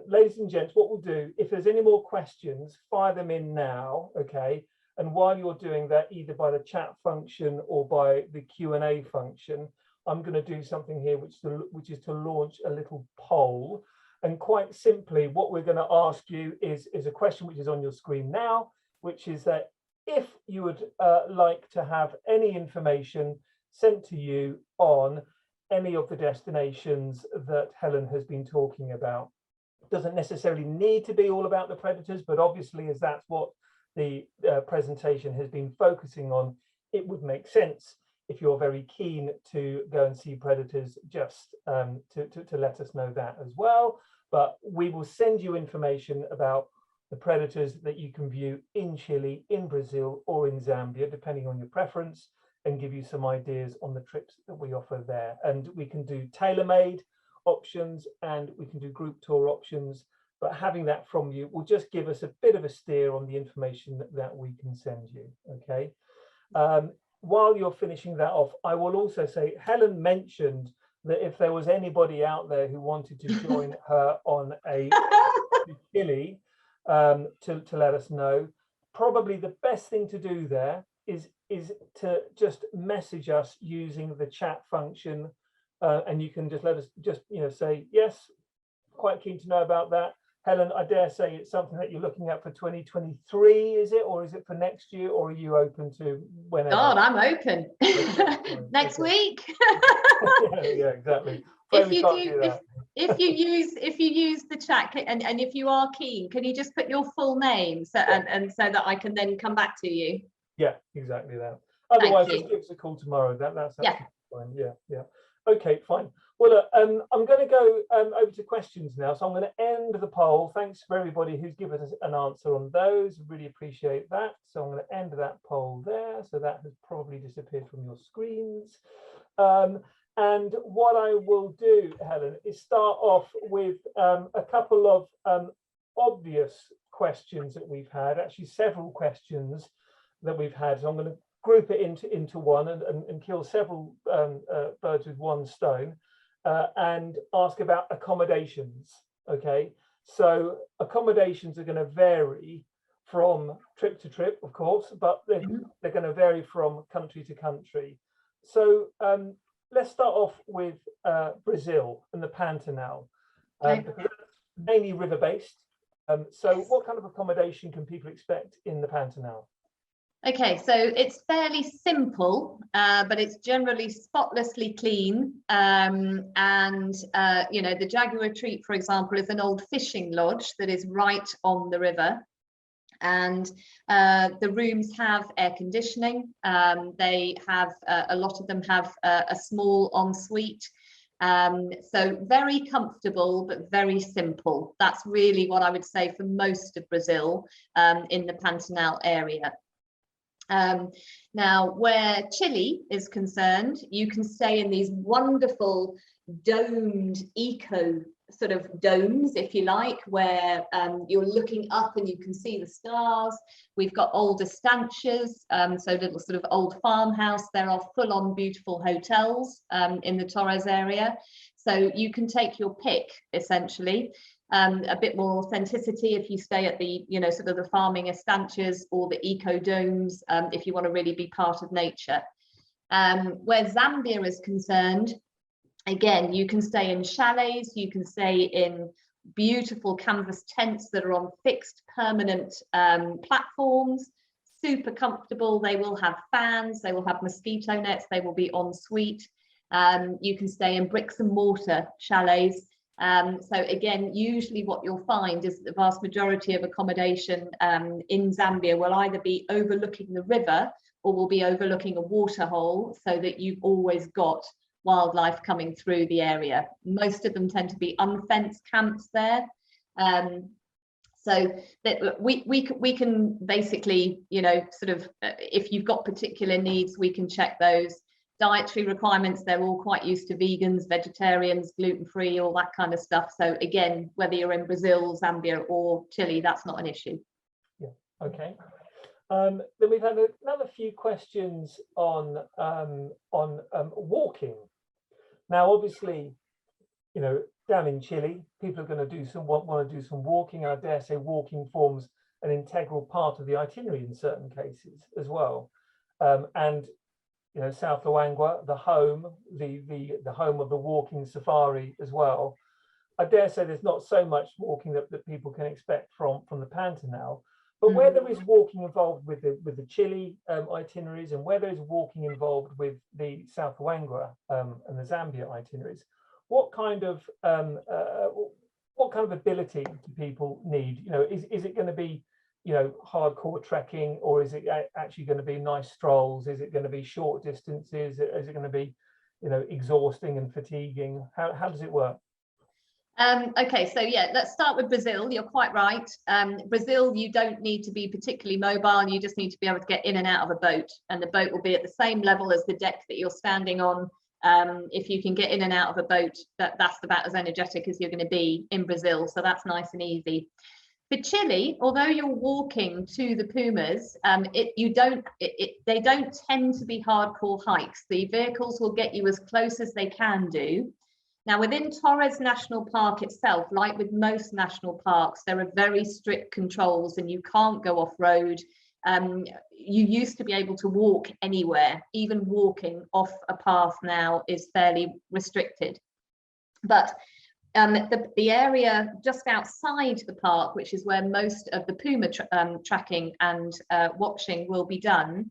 ladies and gents, what we'll do, if there's any more questions, fire them in now, okay? And while you're doing that, either by the chat function or by the Q&A function, I'm going to do something here, which is to launch a little poll. And quite simply, what we're going to ask you is a question which is on your screen now, which is that if you would like to have any information sent to you on any of the destinations that Helen has been talking about. It doesn't necessarily need to be all about the predators, but obviously, as that's what the presentation has been focusing on, it would make sense, if you're very keen to go and see predators, just to let us know that as well. But we will send you information about the predators that you can view in Chile, in Brazil, or in Zambia, depending on your preference, and give you some ideas on the trips that we offer there. And we can do tailor-made options, and we can do group tour options, but having that from you will just give us a bit of a steer on the information that we can send you, okay? While you're finishing that off, I will also say, Helen mentioned that if there was anybody out there who wanted to join her on a Chile, to let us know. Probably the best thing to do there is to just message us using the chat function, and you can just let us say yes, quite keen to know about that. Helen, I dare say it's something that you're looking at for 2023, is it, or is it for next year, or are you open to whenever? God, I'm open. Next week. yeah, exactly. If you use the chat, and if you are keen, can you just put your full name so that I can then come back to you? Yeah, exactly that. Otherwise, Thank just you. give us a call tomorrow. That's Yeah. absolutely fine. Yeah, yeah. Okay, fine. Well, look, I'm going to go over to questions now. So I'm going to end the poll. Thanks for everybody who's given us an answer on those. Really appreciate that. So I'm going to end that poll there. So that has probably disappeared from your screens. And what I will do, Helen, is start off with a couple of obvious questions that we've had, actually several questions that we've had. So I'm going to group it into one and kill several birds with one stone, and ask about accommodations. Okay, so accommodations are going to vary from trip to trip, of course, but they're going to vary from country to country. So let's start off with Brazil and the Pantanal, because it's mainly river-based. So what kind of accommodation can people expect in the Pantanal? Okay, so it's fairly simple, but it's generally spotlessly clean. You know, the jaguar retreat, for example, is an old fishing lodge that is right on the river. And the rooms have air conditioning. They have, a lot of them have a small ensuite. So very comfortable, but very simple. That's really what I would say for most of Brazil, in the Pantanal area. Now, where Chile is concerned, you can stay in these wonderful domed eco sort of domes, if you like, where you're looking up and you can see the stars. We've got old estancias, so little sort of old farmhouse. There are full-on beautiful hotels in the Torres area. So you can take your pick, essentially. A bit more authenticity if you stay at the, you know, sort of the farming estancias or the eco domes, if you want to really be part of nature. Where Zambia is concerned, again, you can stay in chalets, you can stay in beautiful canvas tents that are on fixed permanent platforms, super comfortable. They will have fans, they will have mosquito nets, they will be en suite. You can stay in bricks and mortar chalets. So again, usually what you'll find is that the vast majority of accommodation in Zambia will either be overlooking the river or will be overlooking a waterhole, so that you've always got wildlife coming through the area. Most of them tend to be unfenced camps there. So that we can basically, you know, sort of, if you've got particular needs, we can check those. Dietary requirements, they're all quite used to vegans, vegetarians, gluten-free, all that kind of stuff. So again, whether you're in Brazil, Zambia or Chile, that's not an issue. Yeah, okay. Then we've had another few questions on walking. Now, obviously, you know, down in Chile, people are going to want to do some walking. I dare say walking forms an integral part of the itinerary in certain cases as well. And you know, South Luangwa, the home of the walking safari as well. I dare say there's not so much walking that people can expect from the Pantanal, but where there is walking involved with the Chile itineraries, and where there is walking involved with the South Luangwa and the Zambia itineraries, what kind of ability do people need? You know, is it going to be, you know, hardcore trekking, or is it actually going to be nice strolls? Is it going to be short distances? Is it going to be, you know, exhausting and fatiguing? How does it work? Okay, so yeah, let's start with Brazil. You're quite right. Brazil, you don't need to be particularly mobile. You just need to be able to get in and out of a boat, and the boat will be at the same level as the deck that you're standing on. If you can get in and out of a boat, that's about as energetic as you're going to be in Brazil. So that's nice and easy. For Chile, although you're walking to the pumas, they don't tend to be hardcore hikes. The vehicles will get you as close as they can do. Now, within Torres National Park itself, like with most national parks, there are very strict controls and you can't go off-road. You used to be able to walk anywhere. Even walking off a path now is fairly restricted. But the area just outside the park, which is where most of the puma tracking and watching will be done,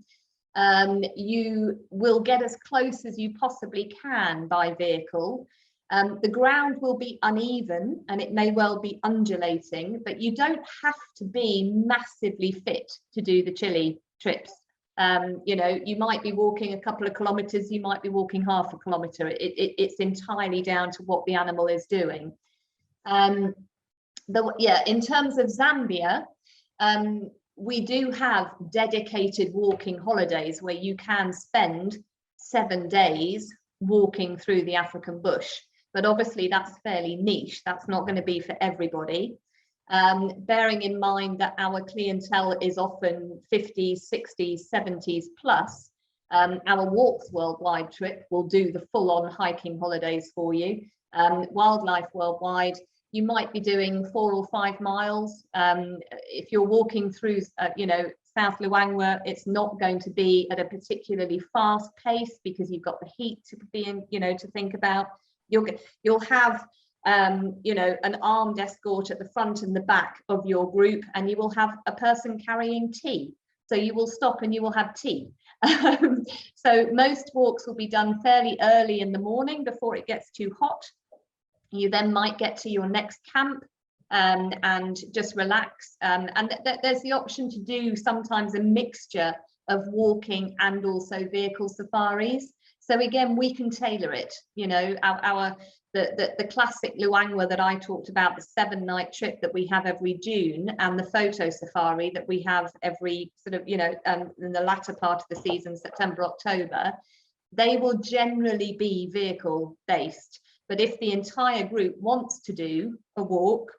you will get as close as you possibly can by vehicle. The ground will be uneven and it may well be undulating, but you don't have to be massively fit to do the Chile trips. You know, you might be walking a couple of kilometers, you might be walking half a kilometer. It's entirely down to what the animal is doing. In terms of Zambia, we do have dedicated walking holidays where you can spend 7 days walking through the African bush, but obviously that's fairly niche. That's not going to be for everybody. Bearing in mind that our clientele is often 50s, 60s, 70s plus, our Walks Worldwide trip will do the full-on hiking holidays for you. Wildlife Worldwide, you might be doing 4 or 5 miles. If you're walking through, you know, South Luangwa, it's not going to be at a particularly fast pace because you've got the heat to be in, you know, to think about. You'll have you know, an armed escort at the front and the back of your group, and you will have a person carrying tea. So you will stop and you will have tea. So most walks will be done fairly early in the morning before it gets too hot. You then might get to your next camp and just relax. And there's the option to do sometimes a mixture of walking and also vehicle safaris. So again, we can tailor it. You know, the classic Luangwa that I talked about, the 7-night trip that we have every June, and the photo safari that we have every sort of, you know, in the latter part of the season, September, October, they will generally be vehicle based. But if the entire group wants to do a walk,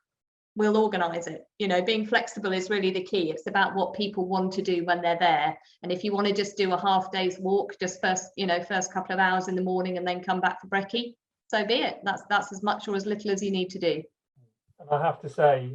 we'll organize it. You know, being flexible is really the key. It's about what people want to do when they're there. And if you want to just do a half day's walk, just first couple of hours in the morning and then come back for brekkie, so be it. That's as much or as little as you need to do. And I have to say,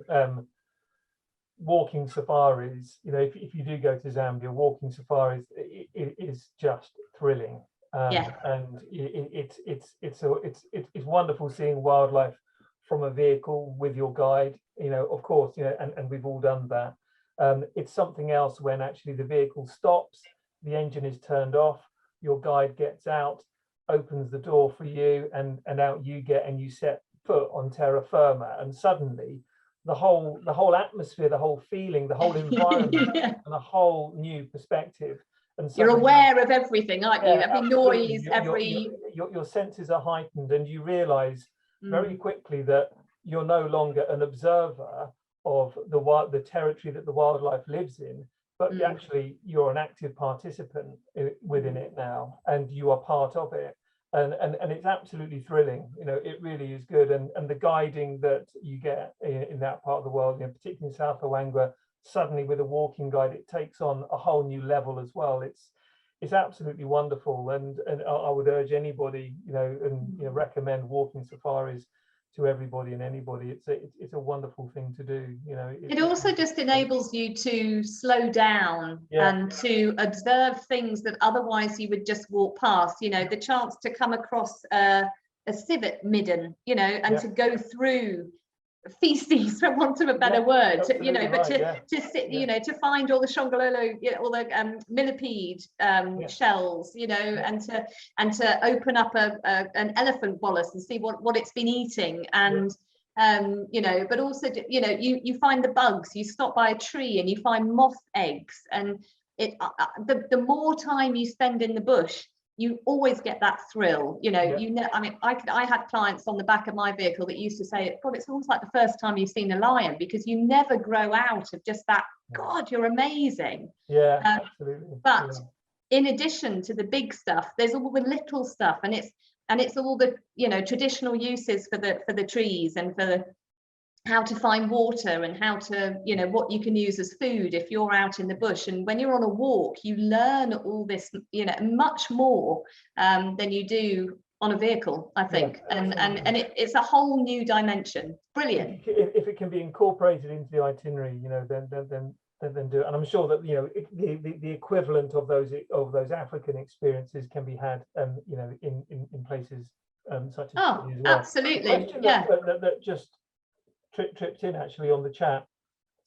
walking safaris, you know, if you do go to Zambia, walking safaris, it is just thrilling. And it's wonderful seeing wildlife from a vehicle with your guide, you know, of course, you know, and we've all done that. It's something else when actually the vehicle stops, the engine is turned off, your guide gets out, opens the door for you, and out you get, and you set foot on terra firma, and suddenly the whole atmosphere, the whole feeling, the whole environment, and a whole new perspective. And you're aware of everything, aren't you? Every noise, your senses are heightened, and you realize very quickly that you're no longer an observer of the territory that the wildlife lives in, but actually you're an active participant within it now, and you are part of it. And it's absolutely thrilling. You know, it really is good. And the guiding that you get in that part of the world, you know, particularly in South Luangwa, suddenly with a walking guide, it takes on a whole new level as well. It's absolutely wonderful, and I would urge anybody, you know, and you know, recommend walking safaris to everybody and anybody. It's a wonderful thing to do. You know, it also just enables you to slow down and to observe things that otherwise you would just walk past. You know, the chance to come across a civet midden, you know, and to go through feces, for want of a better word, you know, but to sit, you know, to find all the shongololo, you know, all the millipede shells, you know, and to open up an elephant bolus and see what it's been eating, and you know, but also, you know, you find the bugs, you stop by a tree and you find moth eggs, and the more time you spend in the bush, you always get that thrill, you know. You know, I mean, I had clients on the back of my vehicle that used to say, God, it's almost like the first time you've seen a lion, because you never grow out of just that, God, you're amazing. Absolutely. But in addition to the big stuff, there's all the little stuff, and it's all the, you know, traditional uses for the trees, and for how to find water, and how to, you know, what you can use as food if you're out in the bush. And when you're on a walk, you learn all this, you know, much more than you do on a vehicle, I think. And it's a whole new dimension. Brilliant. If it can be incorporated into the itinerary, you know, then do it. And I'm sure that, you know, the equivalent of those African experiences can be had, you know, in places such as as well. Absolutely. That just tripped in actually on the chat.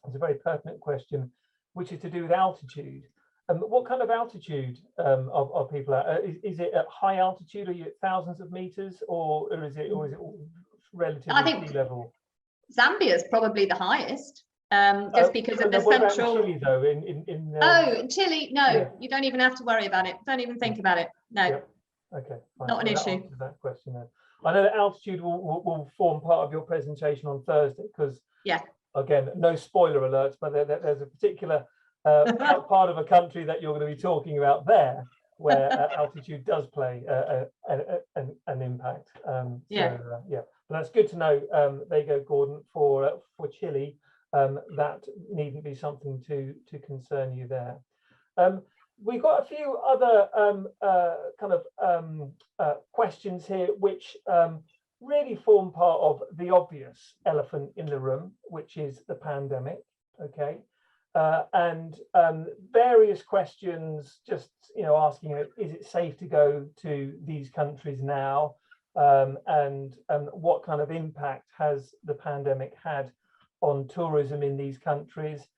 It's a very pertinent question, which is to do with altitude. What kind of altitude are people at? Is it at high altitude? Are you at thousands of meters, or is it relatively sea level? Zambia is probably the highest. just because of the what central. about Chile, though? Oh, Chile, no, yeah. you don't even have to worry about it. Don't even think about it. No. Yep. Okay, fine. Not an That issue. answers that question then. I know that altitude will form part of your presentation on Thursday, because again, no spoiler alerts, but there's a particular part of a country that you're going to be talking about there, where altitude does play an impact. But that's good to know. There you go, Gordon, for Chile. That needn't be something to concern you there. We've got a few other questions here, which really form part of the obvious elephant in the room, which is the pandemic. Okay, and various questions, just asking, is it safe to go to these countries now, and what kind of impact has the pandemic had on tourism in these countries?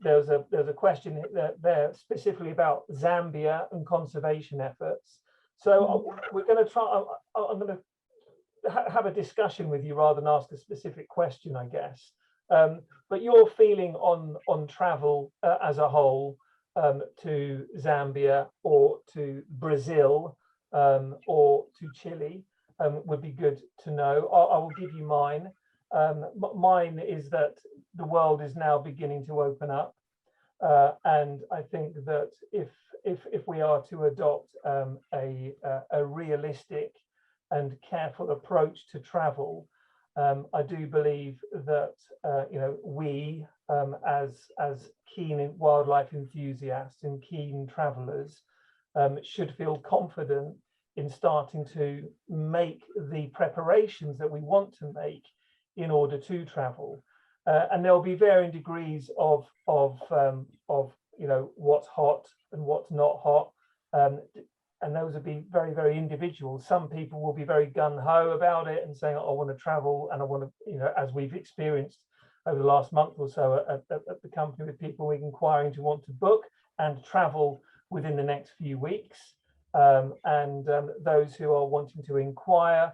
There's a question there specifically about Zambia and conservation efforts. So we're going to try. I'm going to have a discussion with you rather than ask a specific question, I guess. But your feeling on travel as a whole, to Zambia or to Brazil or to Chile, would be good to know. I will give you mine. Mine is that the world is now beginning to open up, and I think that if we are to adopt a realistic and careful approach to travel, I do believe that we as keen wildlife enthusiasts and keen travelers should feel confident in starting to make the preparations that we want to make in order to travel, and there'll be varying degrees of what's hot and what's not hot, and those will be very, very individual. Some people will be very gung-ho about it and saying, I want to travel, and I want to, as we've experienced over the last month or so at the company, with people inquiring to want to book and travel within the next few weeks, and those who are wanting to inquire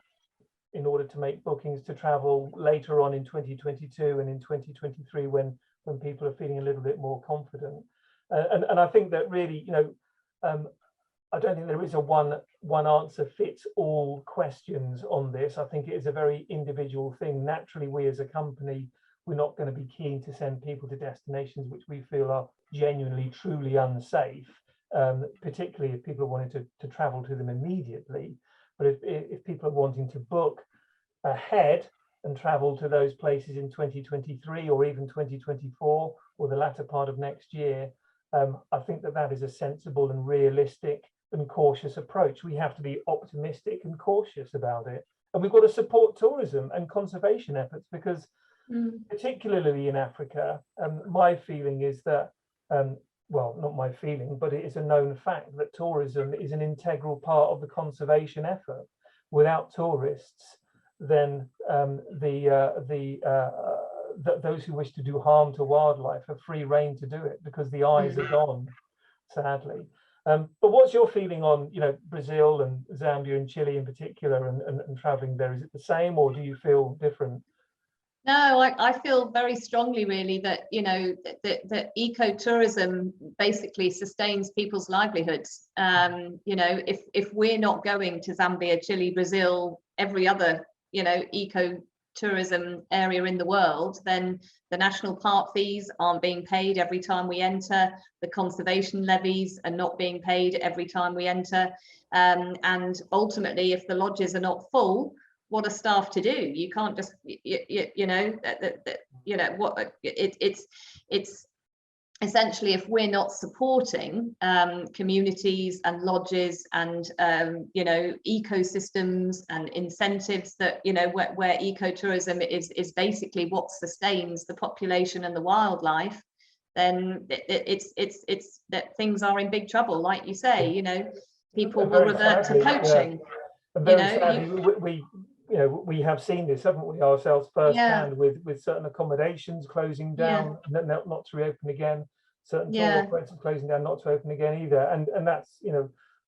in order to make bookings to travel later on in 2022 and in 2023, when people are feeling a little bit more confident. And I think that really, I don't think there is a one answer fits all questions on this. I think it is a very individual thing. Naturally, we as a company, we're not going to be keen to send people to destinations which we feel are genuinely, truly unsafe, particularly if people are wanting to travel to them immediately. But if people are wanting to book ahead and travel to those places in 2023 or even 2024 or the latter part of next year, I think that is a sensible and realistic and cautious approach. We have to be optimistic and cautious about it. And we've got to support tourism and conservation efforts, because particularly in Africa, my feeling is that, well, not my feeling, but it is a known fact that tourism is an integral part of the conservation effort. Without tourists, then those who wish to do harm to wildlife have free rein to do it, because the eyes are gone, sadly. But what's your feeling on Brazil and Zambia and Chile in particular, and traveling there? Is it the same, or do you feel different? No, I feel very strongly, really, that that ecotourism basically sustains people's livelihoods. If we're not going to Zambia, Chile, Brazil, every other ecotourism area in the world, then the national park fees aren't being paid every time we enter. The conservation levies are not being paid every time we enter, and ultimately, if the lodges are not full, what are staff to do? You can't just, it's essentially, if we're not supporting communities and lodges and ecosystems and incentives that where ecotourism is basically what sustains the population and the wildlife, then it's that things are in big trouble. Like you say, people will revert to poaching. We have seen this, haven't we, ourselves firsthand, with certain accommodations closing down, not to reopen again, certain tour operators closing down, not to open again either, and that's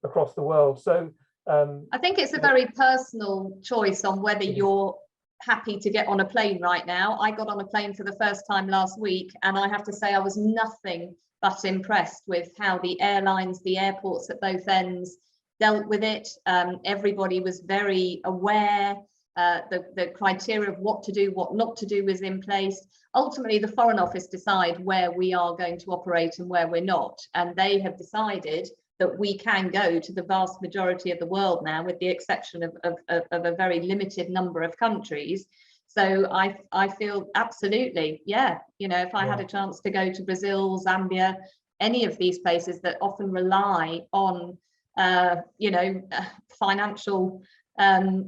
across the world. So I think it's a very personal choice on whether you're happy to get on a plane right now. I got on a plane for the first time last week, and I have to say I was nothing but impressed with how the airlines, the airports at both ends dealt with it. Everybody was very aware. The criteria of what to do, what not to do was in place. Ultimately, the Foreign Office decide where we are going to operate and where we're not. And they have decided that we can go to the vast majority of the world now, with the exception of a very limited number of countries. So I feel absolutely, yeah, you know, if I had a chance to go to Brazil, Zambia, any of these places that often rely on, you know, financial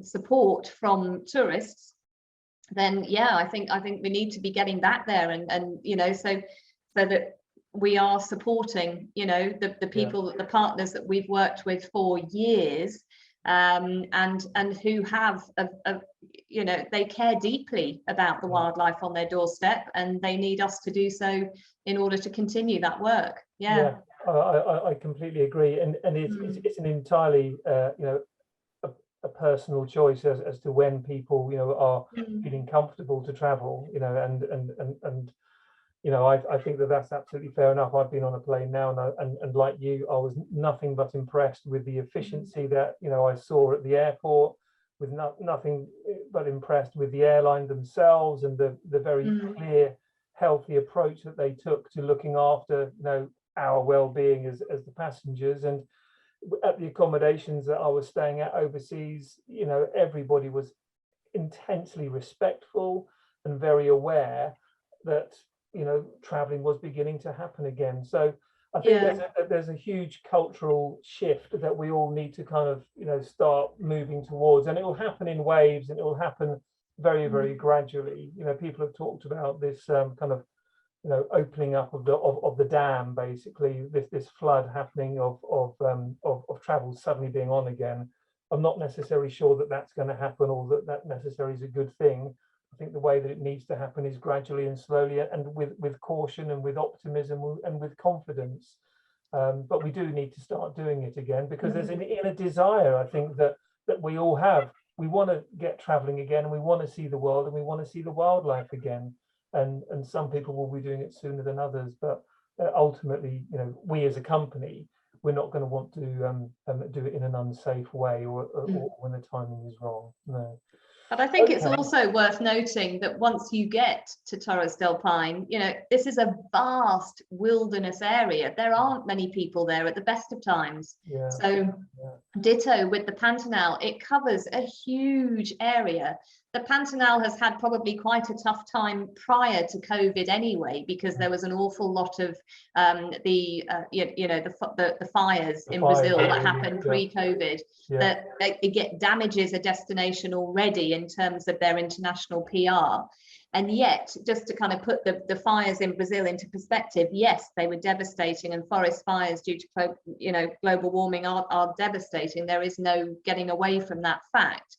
support from tourists, then yeah, I think we need to be getting back there, and you know, so that we are supporting, you know, the people, the partners that we've worked with for years, and who have you know, they care deeply about the wildlife on their doorstep, and they need us to do so in order to continue that work. I completely agree, and it's an entirely you know, a personal choice as to when people, you know, are feeling comfortable to travel, you know, and you know, I think that's absolutely fair enough. I've been on a plane now, and like you, I was nothing but impressed with the efficiency that, you know, I saw at the airport, with nothing but impressed with the airline themselves, and the very clear, healthy approach that they took to looking after, you know, our well-being as the passengers. And at the accommodations that I was staying at overseas, you know, everybody was intensely respectful and very aware that, you know, traveling was beginning to happen again. So I think there's a huge cultural shift that we all need to kind of, you know, start moving towards, and it will happen in waves, and it will happen very, very gradually. You know, people have talked about this kind of, you know, opening up of the dam, basically this flood happening of travel suddenly being on again. I'm not necessarily sure that that's going to happen, or that necessarily is a good thing. I think the way that it needs to happen is gradually and slowly, and with caution and with optimism and with confidence. But we do need to start doing it again, because there's an inner desire, I think, that we all have. We want to get traveling again, and we want to see the world, and we want to see the wildlife again. And some people will be doing it sooner than others, but ultimately, you know, we as a company, we're not going to want to do it in an unsafe way, or when the timing is wrong. No. But I think it's also worth noting that once you get to Torres del Paine, you know, this is a vast wilderness area. There aren't many people there at the best of times. So ditto with the Pantanal, it covers a huge area. The Pantanal has had probably quite a tough time prior to COVID anyway, because there was an awful lot of the fires in Brazil that happened pre-COVID, that it damages a destination already in terms of their international PR. And yet, just to kind of put the fires in Brazil into perspective, yes, they were devastating, and forest fires due to, you know, global warming are devastating. There is no getting away from that fact.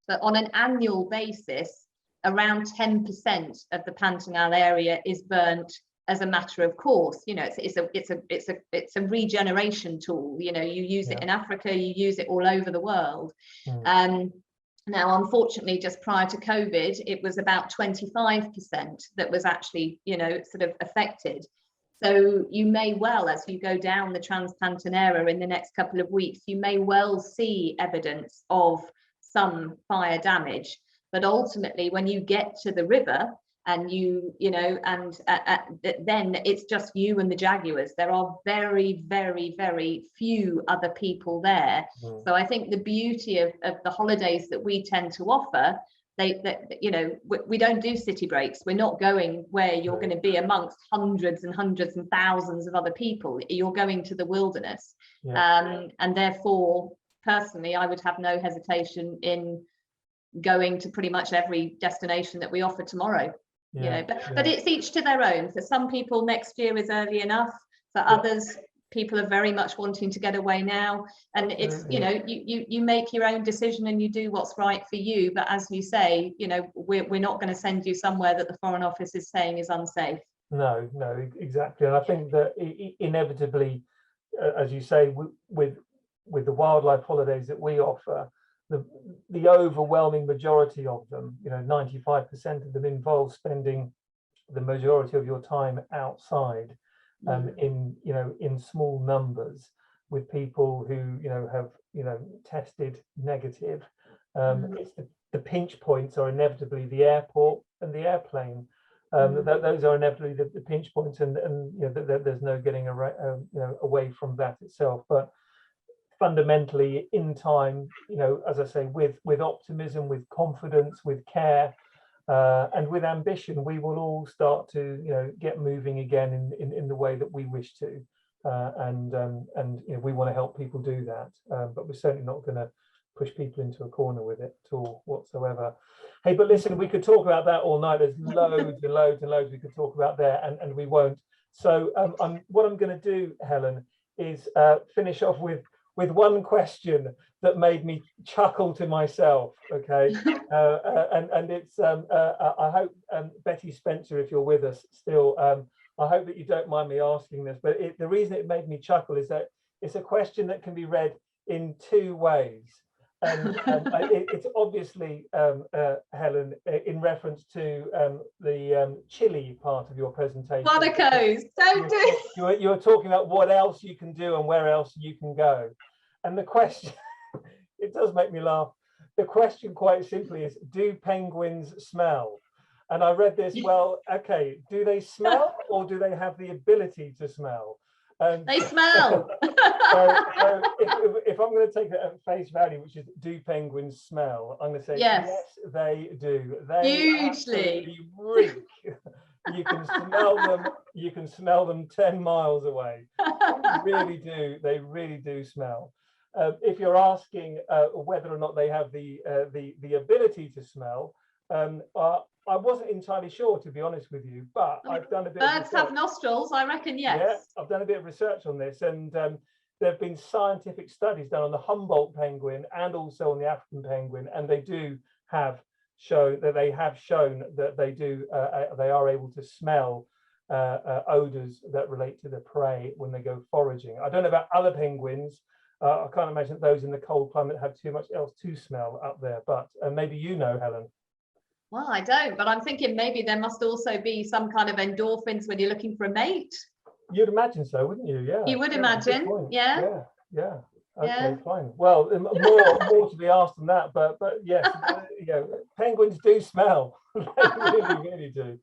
But on an annual basis, around 10% of the Pantanal area is burnt as a matter of course. You know, it's a regeneration tool. You know, you use it in Africa, you use it all over the world. Now, unfortunately, just prior to COVID, it was about 25% that was actually, you know, sort of affected. So you may well, as you go down the Trans-Pantanera in the next couple of weeks, you may well see evidence of some fire damage. But ultimately, when you get to the river, and you know, and then it's just you and the jaguars. There are very, very, very few other people there. So I think the beauty of the holidays that we tend to offer, you know, we don't do city breaks. We're not going where you're going to be amongst hundreds and hundreds and thousands of other people. You're going to the wilderness. And therefore, personally, I would have no hesitation in going to pretty much every destination that we offer tomorrow. You know, but it's each to their own. For some people, next year is early enough. For others, people are very much wanting to get away now. And it's, you know, you make your own decision and you do what's right for you. But as you say, you know, we're not going to send you somewhere that the Foreign Office is saying is unsafe. No, exactly. And I think that inevitably, as you say, with the wildlife holidays that we offer, the overwhelming majority of them, 95% of them, involve spending the majority of your time outside, in small numbers, with people who have tested negative. It's the pinch points are inevitably the airport and the airplane. Those are inevitably the pinch points, and there's no getting away from that itself. But fundamentally, in time, as I say, with optimism, with confidence, with care, and with ambition, we will all start to get moving again in the way that we wish to, and we want to help people do that, but we're certainly not going to push people into a corner with it at all whatsoever. Hey, but listen, we could talk about that all night. There's loads and loads and loads we could talk about there, and we won't. So what I'm going to do, Helen, is finish off with one question that made me chuckle to myself. Okay, and it's I hope, Betty Spencer, if you're with us still, I hope that you don't mind me asking this, but the reason it made me chuckle is that it's a question that can be read in two ways. And it's obviously, Helen, in reference to the Chile part of your presentation. Monaco's, don't do. You're talking about what else you can do and where else you can go. And the question, it does make me laugh. The question quite simply is, do penguins smell? And I read this, well, okay, do they smell or do they have the ability to smell? They smell. so if I'm going to take it at face value, which is, do penguins smell? I'm going to say yes, they do. They hugely reek. You can smell them. You can smell them 10 miles away. They really do smell. If you're asking whether or not they have the ability to smell, I wasn't entirely sure, to be honest with you, but I've done a bit. Birds have nostrils, I reckon. Yes. Yeah, I've done a bit of research on this, and there have been scientific studies done on the Humboldt penguin and also on the African penguin, and they have shown that they are able to smell odors that relate to the prey when they go foraging. I don't know about other penguins. I can't imagine that those in the cold climate have too much else to smell up there, but maybe you know, Helen. Well, I don't, but I'm thinking maybe there must also be some kind of endorphins when you're looking for a mate. You'd imagine so, wouldn't you? Yeah. You would imagine. Yeah. Yeah. Okay, fine. Well, more to be asked than that, but yes, penguins do smell. They really, really do,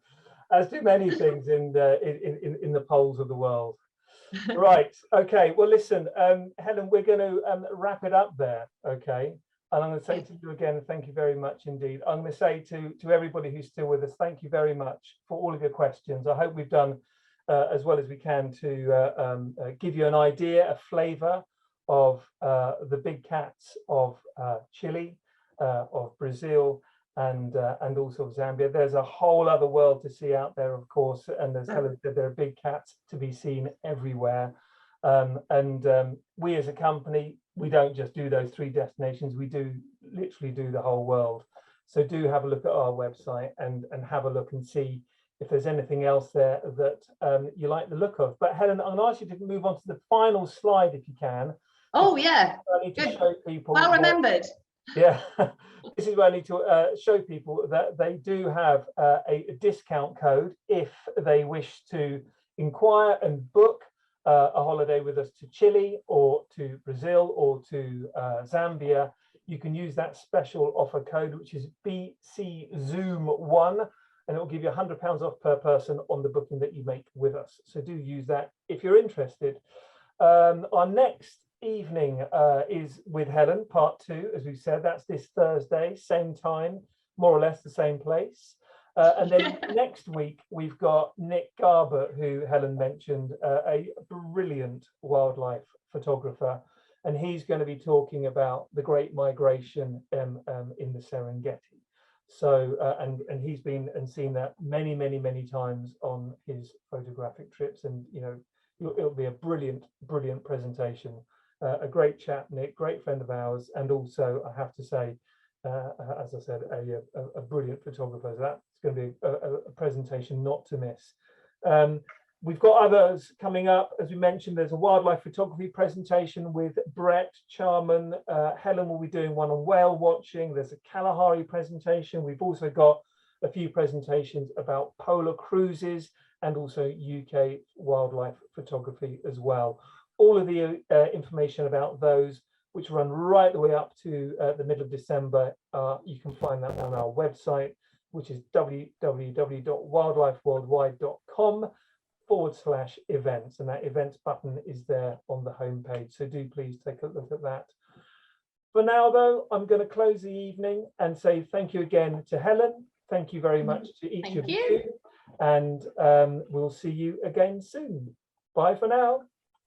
as do many things in the poles of the world. Right. Okay. Well, listen, Helen, we're going to wrap it up there. Okay. And I'm going to say to you again, thank you very much indeed. I'm going to say to everybody who's still with us, thank you very much for all of your questions. I hope we've done as well as we can to give you an idea, a flavour of the big cats of Chile, of Brazil, and also of Zambia. There's a whole other world to see out there, of course, and as Helen said, there are big cats to be seen everywhere. We as a company, we don't just do those 3 destinations, we literally do the whole world. So do have a look at our website and have a look and see if there's anything else there that you like the look of. But Helen, I'm going to ask you to move on to the final slide if you can. Oh yeah, I need to show people. Well remembered. Yeah, this is where I need to show people that they do have a discount code if they wish to inquire and book a holiday with us to Chile or to Brazil or to Zambia. You can use that special offer code, which is BCZoom1, and it will give you £100 off per person on the booking that you make with us. So do use that if you're interested. Our next evening is with Helen, part 2, as we said. That's this Thursday, same time, more or less the same place. And then next week, we've got Nick Garber, who Helen mentioned, a brilliant wildlife photographer. And he's going to be talking about the Great Migration in the Serengeti. So, and he's been and seen that many, many, many times on his photographic trips. And, it'll be a brilliant, brilliant presentation. A great chap, Nick, great friend of ours. And also, I have to say, as I said, a brilliant photographer. So that's going to be a presentation not to miss. We've got others coming up. As we mentioned, there's a wildlife photography presentation with Brett Charman. Helen will be doing one on whale watching. There's a Kalahari presentation. We've also got a few presentations about polar cruises and also UK wildlife photography as well. All of the information about those, which run right the way up to the middle of December, you can find that on our website, which is www.wildlifeworldwide.com/events, and that events button is there on the homepage. So do please take a look at that. For now, though, I'm going to close the evening and say thank you again to Helen. Thank you very much to each of you. And we'll see you again soon. Bye for now.